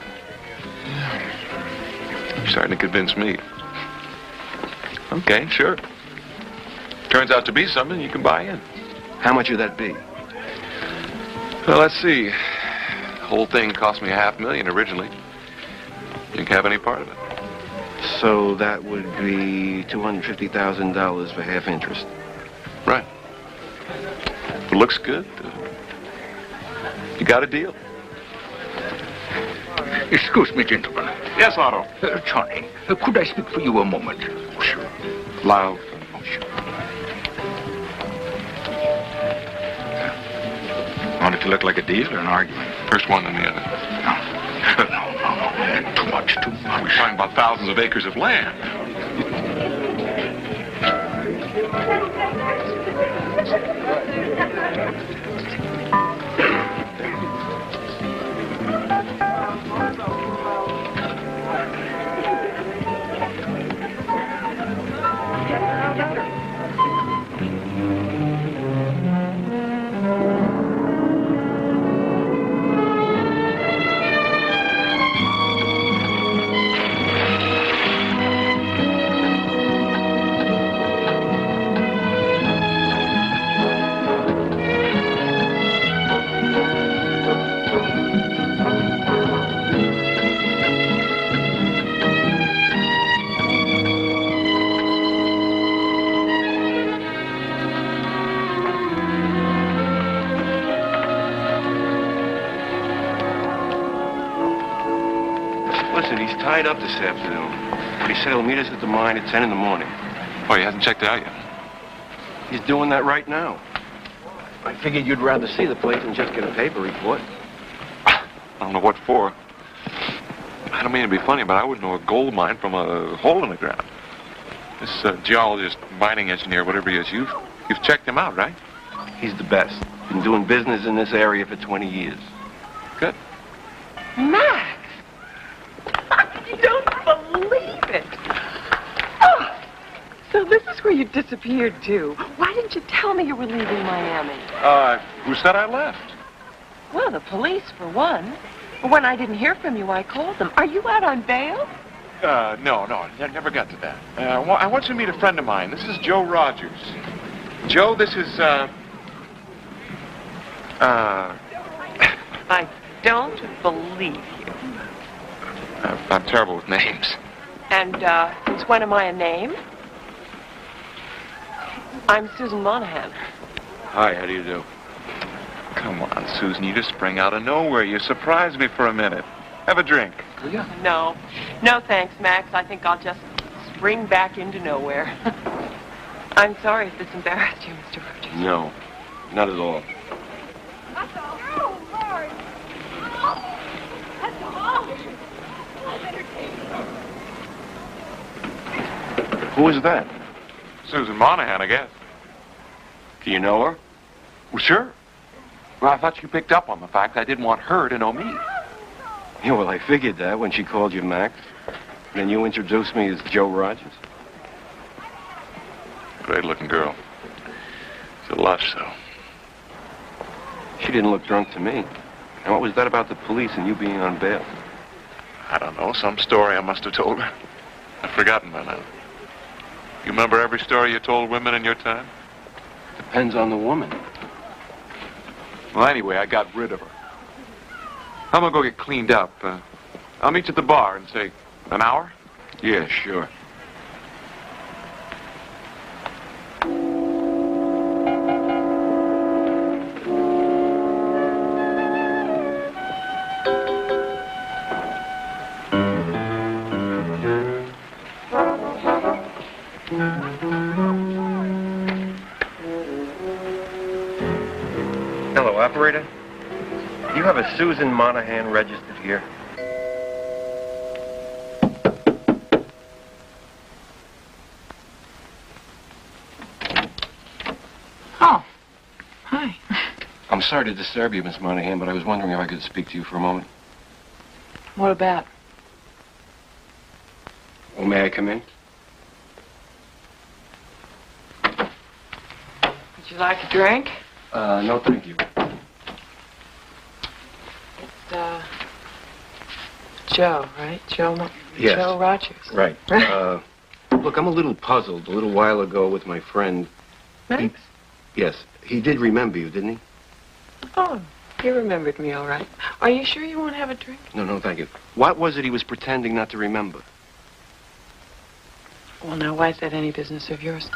You're starting to convince me. Okay, sure. Turns out to be something you can buy in. How much would that be? Well, let's see. The whole thing cost me $500,000 originally. You can have any part of it. So that would be $250,000 for half interest. Right. If it looks good, you got a deal. Excuse me, gentlemen. Yes, Otto. Johnny, could I speak for you a moment? Sure. Loud. Oh, sure. Want it to look like a deal or an argument? First one and the other. No. Too much. We're talking about thousands of acres of land. Listen, he's tied up this afternoon. But he said he'll meet us at the mine at 10 in the morning. Oh, he hasn't checked it out yet? He's doing that right now. I figured you'd rather see the place than just get a paper report. I don't know what for. I don't mean to be funny, but I wouldn't know a gold mine from a hole in the ground. This geologist, mining engineer, whatever he is, you've checked him out, right? He's the best. Been doing business in this area for 20 years. Good. Max! I don't believe it. Oh, so this is where you disappeared to. Why didn't you tell me you were leaving Miami? Who said I left? Well, the police, for one. When I didn't hear from you, I called them. Are you out on bail? No, I never got to that. I want you to meet a friend of mine. This is Joe Rogers. Joe, this is, I don't believe you. I'm terrible with names. And, since when am I a name? I'm Susan Monahan. Hi, how do you do? Come on, Susan, you just sprang out of nowhere. You surprised me for a minute. Have a drink. Yeah. No, thanks, Max. I think I'll just spring back into nowhere. I'm sorry if this embarrassed you, Mr. Rogers. No. Not at all. Who is that? Susan Monahan, I guess. Do you know her? Well, sure. Well, I thought you picked up on the fact I didn't want her to know me. Yeah, well, I figured that when she called you Max. Then you introduced me as Joe Rogers. Great-looking girl. She's a lush, though. She didn't look drunk to me. And what was that about the police and you being on bail? I don't know. Some story I must have told her. I've forgotten by now. You remember every story you told women in your time? Depends on the woman. Well, anyway, I got rid of her. I'm gonna go get cleaned up. I'll meet you at the bar in, say, an hour? Yeah, sure. Hello, operator. Do you have a Susan Monahan registered here? Oh, hi. I'm sorry to disturb you, Miss Monahan, but I was wondering if I could speak to you for a moment. What about? Well, may I come in? Would you like a drink? No, thank you. It's, Joe, right? Yes. Joe Rogers. Right. Look, I'm a little puzzled. A little while ago with my friend... Max? Yes. He did remember you, didn't he? Oh, he remembered me all right. Are you sure you won't have a drink? No, thank you. What was it he was pretending not to remember? Well, now, why is that any business of yours?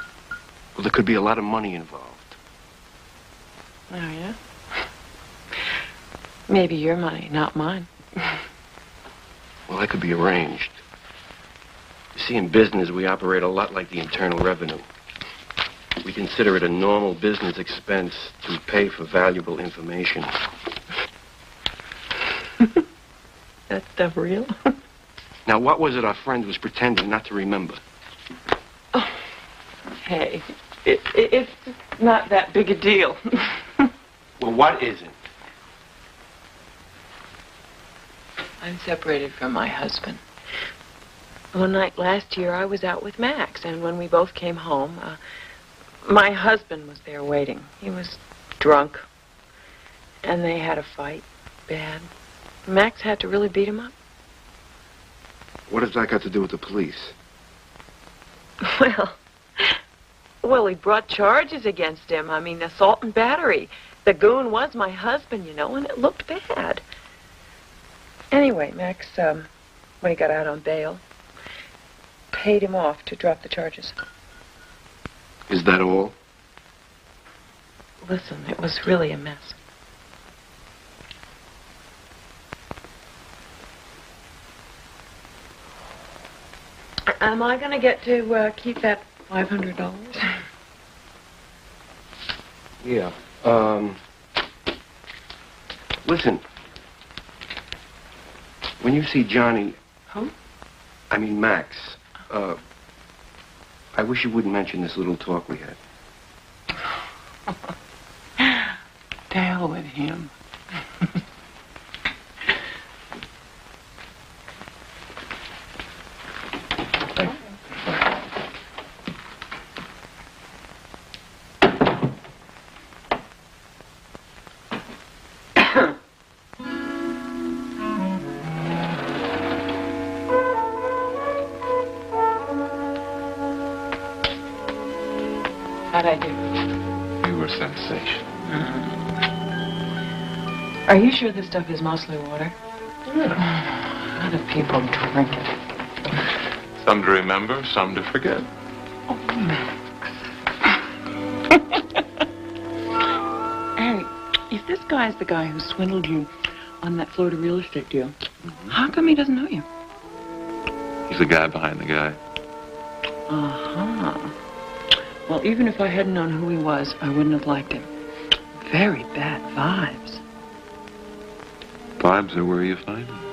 Well, there could be a lot of money involved. Oh, yeah? Maybe your money, not mine. Well, that could be arranged. You see, in business, we operate a lot like the Internal Revenue. We consider it a normal business expense to pay for valuable information. That stuff real? Now, what was it our friend was pretending not to remember? Oh, hey, it's not that big a deal. Well, what isn't? I'm separated from my husband. One night last year, I was out with Max, and when we both came home, my husband was there waiting. He was drunk, and they had a fight, bad. Max had to really beat him up. What has that got to do with the police? Well, he brought charges against him. I mean, assault and battery. The goon was my husband, you know, and it looked bad. Anyway, Max, when he got out on bail, paid him off to drop the charges. Is that all? Listen, it was really a mess. Am I going to get to keep that $500? Yeah. Listen. When you see Johnny... Who? I mean, Max. I wish you wouldn't mention this little talk we had. To hell with him. How'd I do? You were sensational. Are you sure this stuff is mostly water? How do people drink it? Some to remember, some to forget. Oh, Max. Hey, if this guy's the guy who swindled you on that Florida real estate deal, how come he doesn't know you? He's the guy behind the guy. Uh-huh. Well, even if I hadn't known who he was, I wouldn't have liked him. very bad vibes. Vibes are where you find them.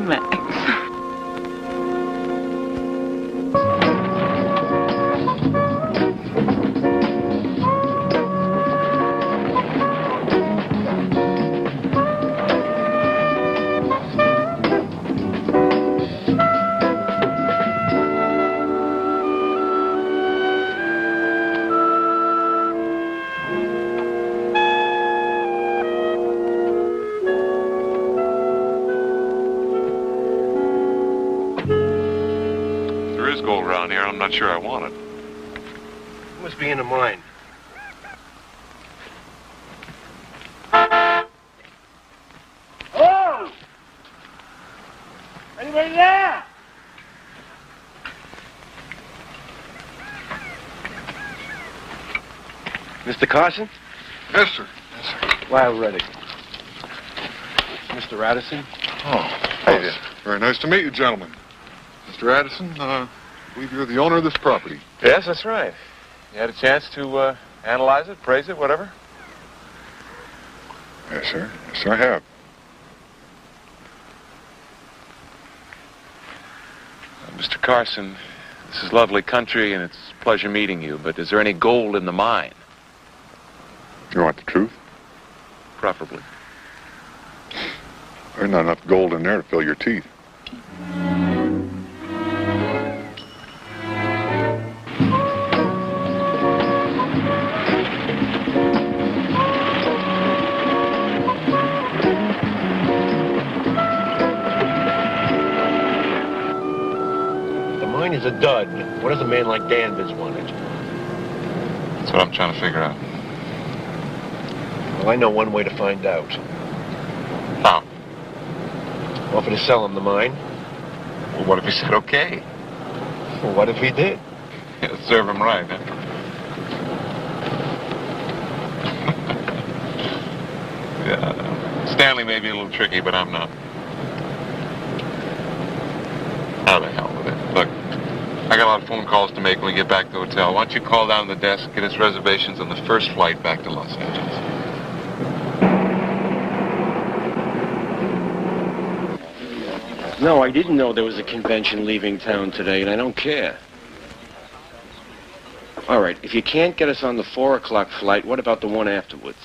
Max. Gold around here. I'm not sure I want it. It must be in the mine. Oh! Anybody there? Mr. Carson? Yes, sir. Yes, sir. Lyle Reddick. Mr. Addison? Oh, hey, very nice to meet you, gentlemen. Mr. Addison, I believe you're the owner of this property. Yes, that's right. You had a chance to analyze it, praise it, whatever? Yes, sir. Yes, sir, I have. Mr. Carson, this is lovely country and it's a pleasure meeting you, but is there any gold in the mine? You want the truth? Preferably. There's not enough gold in there to fill your teeth. The mine is a dud. What does a man like Danvers want it? That's what I'm trying to figure out. Well, I know one way to find out. How? Offer to sell him the mine. Well, what if he said okay? Well, what if he did? It'll serve him right, huh? Yeah, Stanley may be a little tricky, but I'm not. How the hell with it? Look, I got a lot of phone calls to make when we get back to the hotel. Why don't you call down to the desk, get us reservations on the first flight back to Los Angeles? No, I didn't know there was a convention leaving town today, and I don't care. All right, if you can't get us on the 4 o'clock flight, what about the one afterwards?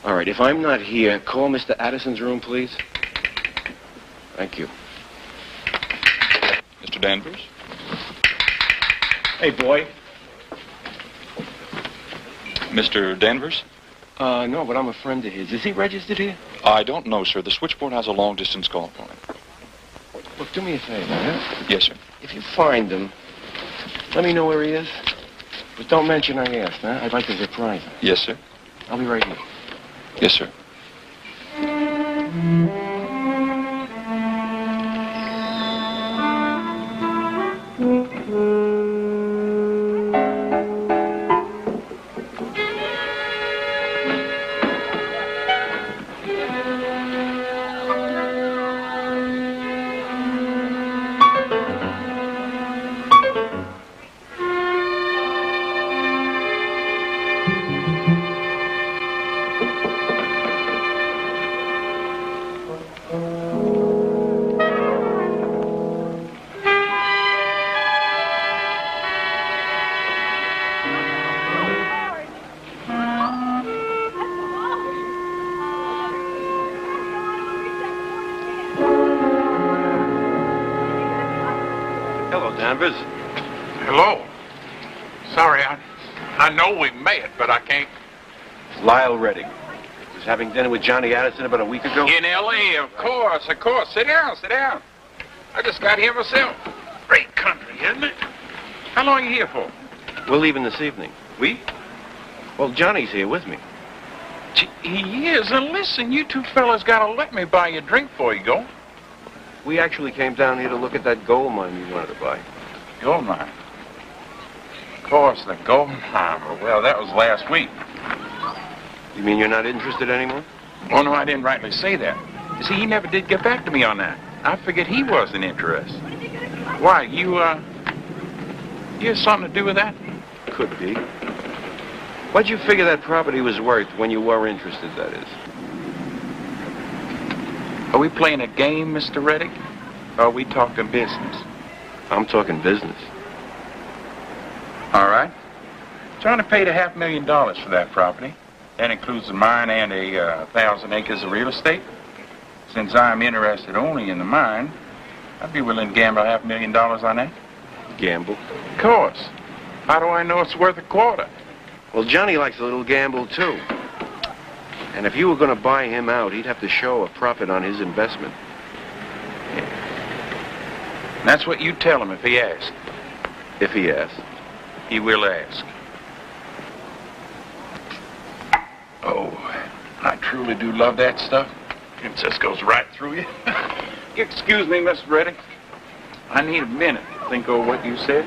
All right, if I'm not here, call Mr. Addison's room, please. Thank you. Mr. Danvers? Hey, boy. Mr. Danvers? No, but I'm a friend of his. Is he registered here? I don't know, sir. The switchboard has a long-distance call for him. Look, do me a favor, huh? Yes, sir. If you find him, let me know where he is. But don't mention I asked, huh? I'd like to surprise him. Yes, sir. I'll be right here. Yes, sir. Hello, Danvers. Hello. Sorry, I know we met, but I can't. Lyle Reddick. Was having dinner with Johnny Addison about a week ago? In L.A., of course. Sit down, sit down. I just got here myself. Great country, isn't it? How long are you here for? We're leaving this evening. We? Well, Johnny's here with me. He is. And listen, you two fellas gotta let me buy you a drink before you go. We actually came down here to look at that gold mine you wanted to buy. Gold mine? Of course, the gold mine. Well, that was last week. You mean you're not interested anymore? Oh, no, I didn't rightly say that. You see, he never did get back to me on that. I figured he wasn't interested. Why, you You have something to do with that? Could be. What'd you figure that property was worth when you were interested, that is? Are we playing a game, Mr. Reddick? Or are we talking business? I'm talking business. All right. Johnny paid $500,000 for that property. That includes the mine and 1,000 acres of real estate. Since I'm interested only in the mine, I'd be willing to gamble $500,000 on that. Gamble? Of course. How do I know it's worth a quarter? Well, Johnny likes a little gamble, too. And if you were going to buy him out, he'd have to show a profit on his investment. That's what you tell him if he asks. If he asks. He will ask. Oh, I truly do love that stuff. It just goes right through you. Excuse me, Mr. Reddick. I need a minute to think over what you said.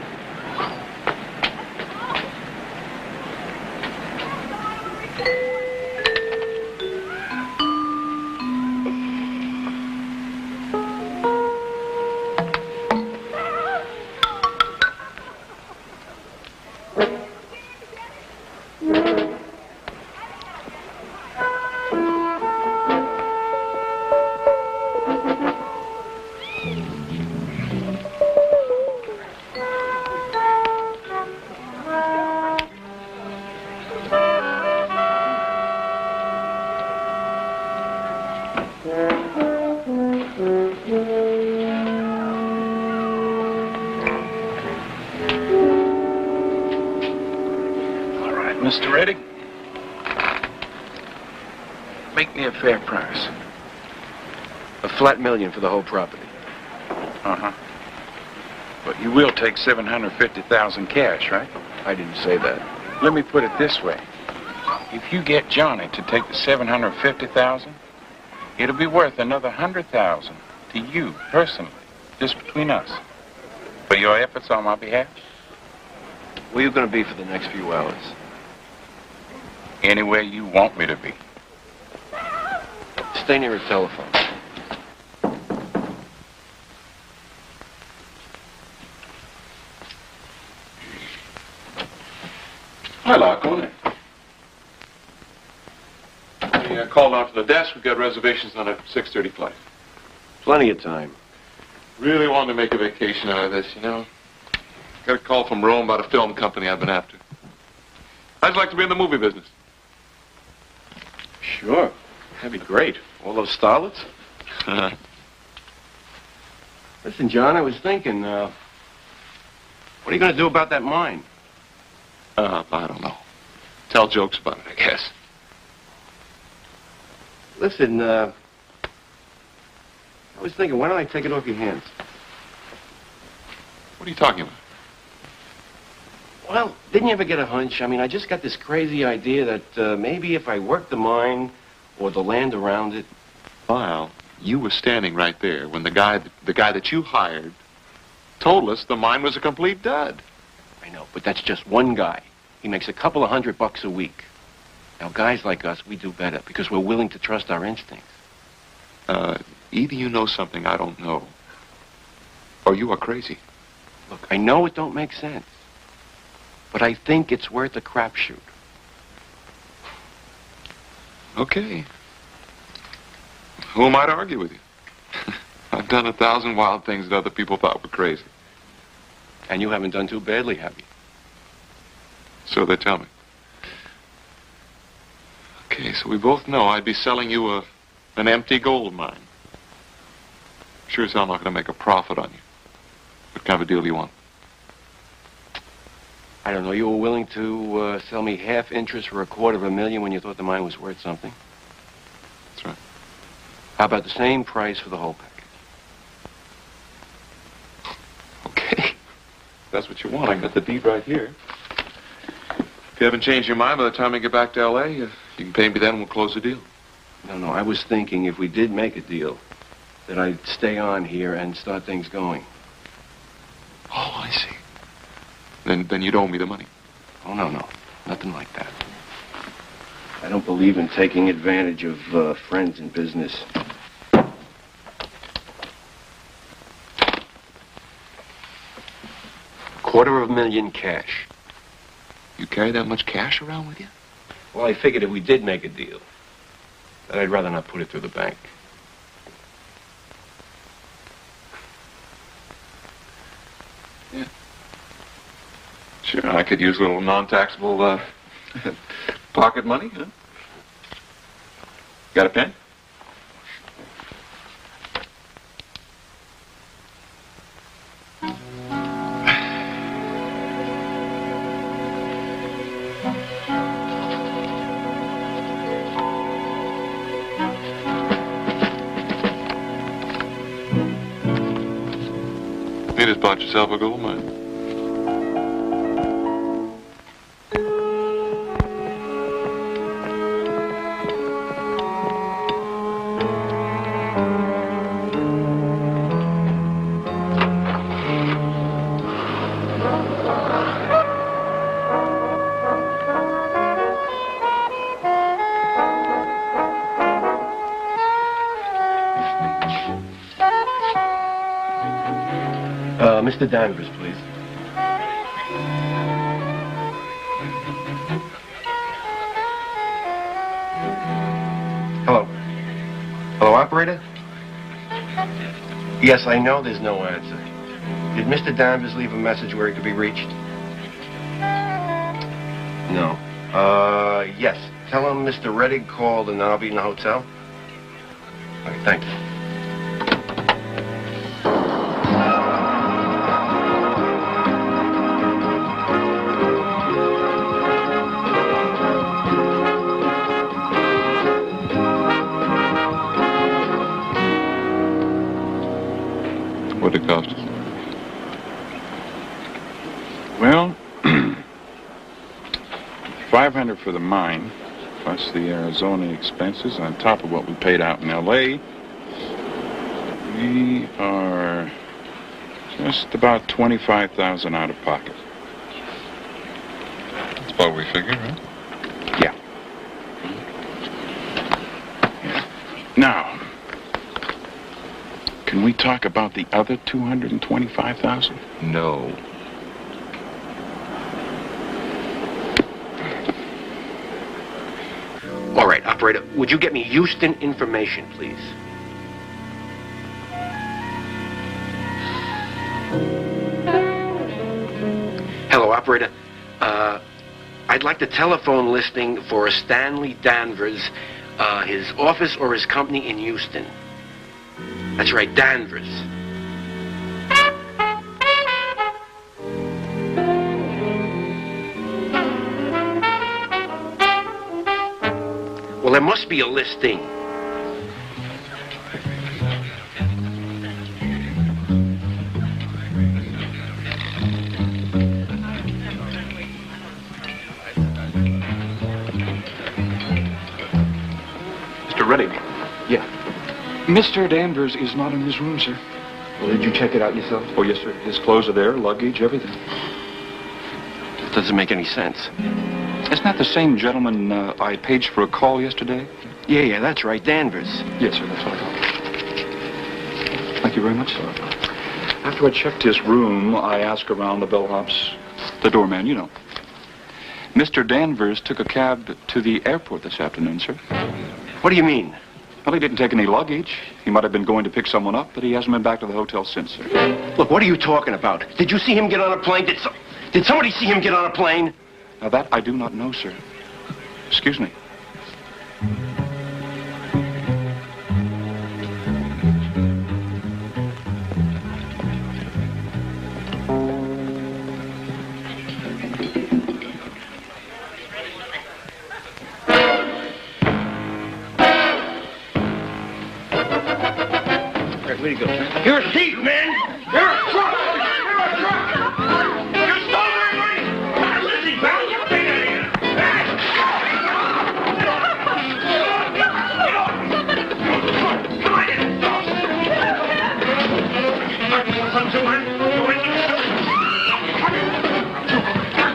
Mr. Reddick, make me a fair price. A flat $1 million for the whole property. Uh-huh. But you will take $750,000 cash, right? I didn't say that. Let me put it this way. If you get Johnny to take the $750,000, it'll be worth another $100,000 to you personally, just between us. For your efforts on my behalf? Where are you going to be for the next few hours? Anywhere you want me to be. Stay near a telephone. Hi, Lock. Go in. We called out to the desk. We've got reservations on a 6:30 flight. Plenty of time. Really wanted to make a vacation out of this, you know. Got a call from Rome about a film company I've been after. I'd like to be in the movie business. Sure. That'd be great. All those starlets. Listen, John, I was thinking, what are you going to do about that mine? I don't know. Tell jokes about it, I guess. Listen, I was thinking, why don't I take it off your hands? What are you talking about? Well, didn't you ever get a hunch? I mean, I just got this crazy idea that maybe if I worked the mine or the land around it... Well, you were standing right there when the guy that you hired told us the mine was a complete dud. I know, but that's just one guy. He makes a couple of $100 a week. Now, guys like us, we do better because we're willing to trust our instincts. Either you know something I don't know, or you are crazy. Look, I know it don't make sense, but I think it's worth a crapshoot. Okay. Who am I to argue with you? I've done 1,000 wild things that other people thought were crazy. And you haven't done too badly, have you? So they tell me. Okay, so we both know I'd be selling you an empty gold mine. Sure as hell I'm not going to make a profit on you. What kind of a deal do you want? I don't know. You were willing to sell me half interest for $250,000 when you thought the mine was worth something? That's right. How about the same price for the whole package? Okay. If that's what you want. I got the deed right here. If you haven't changed your mind by the time I get back to L.A., you can pay me then and we'll close the deal. No, I was thinking if we did make a deal, that I'd stay on here and start things going. Oh, I see. Then you'd owe me the money. Oh, no. Nothing like that. I don't believe in taking advantage of friends in business. $250,000 cash. You carry that much cash around with you? Well, I figured if we did make a deal, that I'd rather not put it through the bank. Yeah. Sure, I could use a little non-taxable pocket money, huh? Got a pen? You just bought yourself a gold mine. Mr. Danvers, please. Hello. Hello, operator? Yes, I know there's no answer. Did Mr. Danvers leave a message where he could be reached? No. Yes. Tell him Mr. Reddick called and I'll be in the hotel. Okay, thanks. What did it cost us? Well, $500 for the mine, plus the Arizona expenses on top of what we paid out in L.A. We are just about $25,000 out of pocket. That's about what we figured, right? Yeah. Now, can we talk about the other $225,000? No. All right, operator, would you get me Houston information, please? Hello, operator. I'd like the telephone listing for a Stanley Danvers, his office or his company in Houston. That's right, Danvers. Well, there must be a listing. Mr. Reddick. Yeah. Mr. Danvers is not in his room, sir. Well, did you check it out yourself? Oh, yes, sir. His clothes are there, luggage, everything. It doesn't make any sense. Isn't that the same gentleman I paged for a call yesterday? Yeah, that's right, Danvers. Yes, sir, that's what I thought. Thank you very much, sir. After I checked his room, I asked around the bellhops, the doorman, you know. Mr. Danvers took a cab to the airport this afternoon, sir. What do you mean? Well, he didn't take any luggage. He might have been going to pick someone up, but he hasn't been back to the hotel since, sir. Look, what are you talking about? Did you see him get on a plane? Did somebody see him get on a plane? Now, that I do not know, sir. Excuse me. Where'd he go? You're a thief, man! You're a crook! You're a crook! You stole my money! Listen, pal, get out of here! Come on in!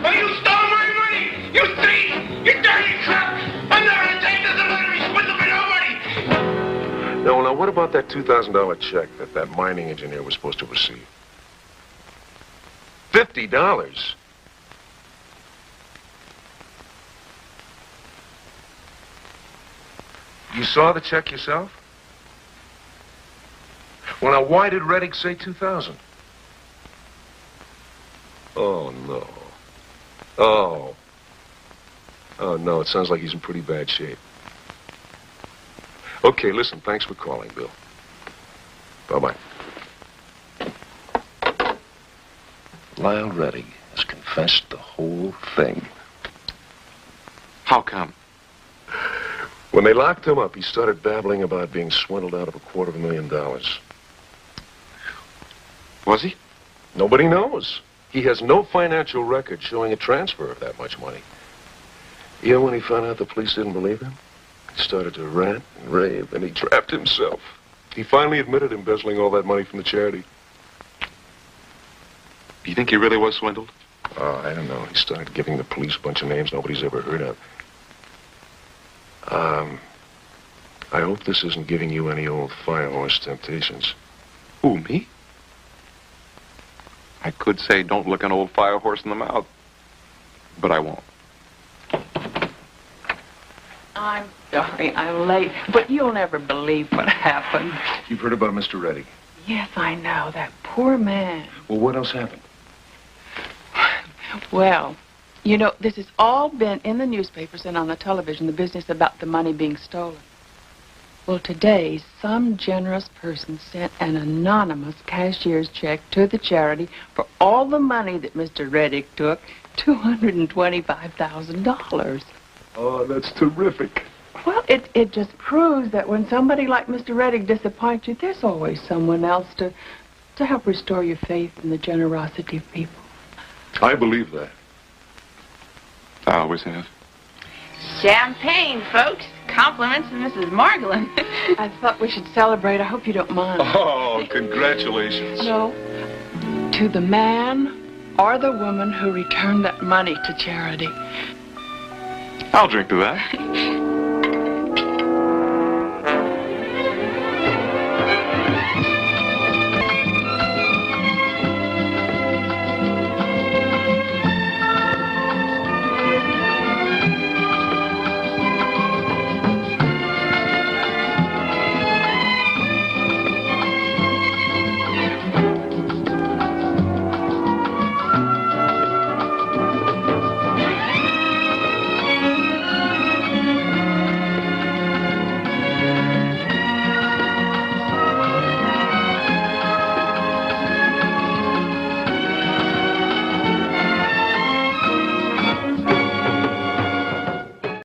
Oh, you stole my money! You thief! You dirty crook! I'm not gonna take this another responsible for nobody! Now, what about that $2,000 check that Mining engineer was supposed to receive? $50. You saw the check yourself? Well, now, why did Reddick say 2,000? Oh, no. Oh. Oh, no, it sounds like he's in pretty bad shape. Okay, listen, thanks for calling, Bill. Bye-bye. Lyle Reddick has confessed the whole thing. How come? When they locked him up, he started babbling about being swindled out of $250,000. Was he? Nobody knows. He has no financial record showing a transfer of that much money. You know, when he found out the police didn't believe him, he started to rant and rave, and he trapped himself. He finally admitted embezzling all that money from the charity. Do you think he really was swindled? Oh, I don't know. He started giving the police a bunch of names nobody's ever heard of. I hope this isn't giving you any old firehorse temptations. Who, me? I could say don't look an old fire horse in the mouth, but I won't. I'm sorry I'm late, but you'll never believe what happened. You've heard about Mr. Reddick? Yes, I know. That poor man. Well, what else happened? Well, you know, this has all been in the newspapers and on the television, the business about the money being stolen. Well, today, some generous person sent an anonymous cashier's check to the charity for all the money that Mr. Reddick took, $225,000. Oh, that's terrific. Well, it just proves that when somebody like Mr. Reddick disappoints you, there's always someone else to help restore your faith in the generosity of people. I believe that. I always have. Champagne, folks. Compliments to Mrs. Margolin. I thought we should celebrate. I hope you don't mind. Oh, congratulations. No. To the man or the woman who returned that money to charity. I'll drink to that.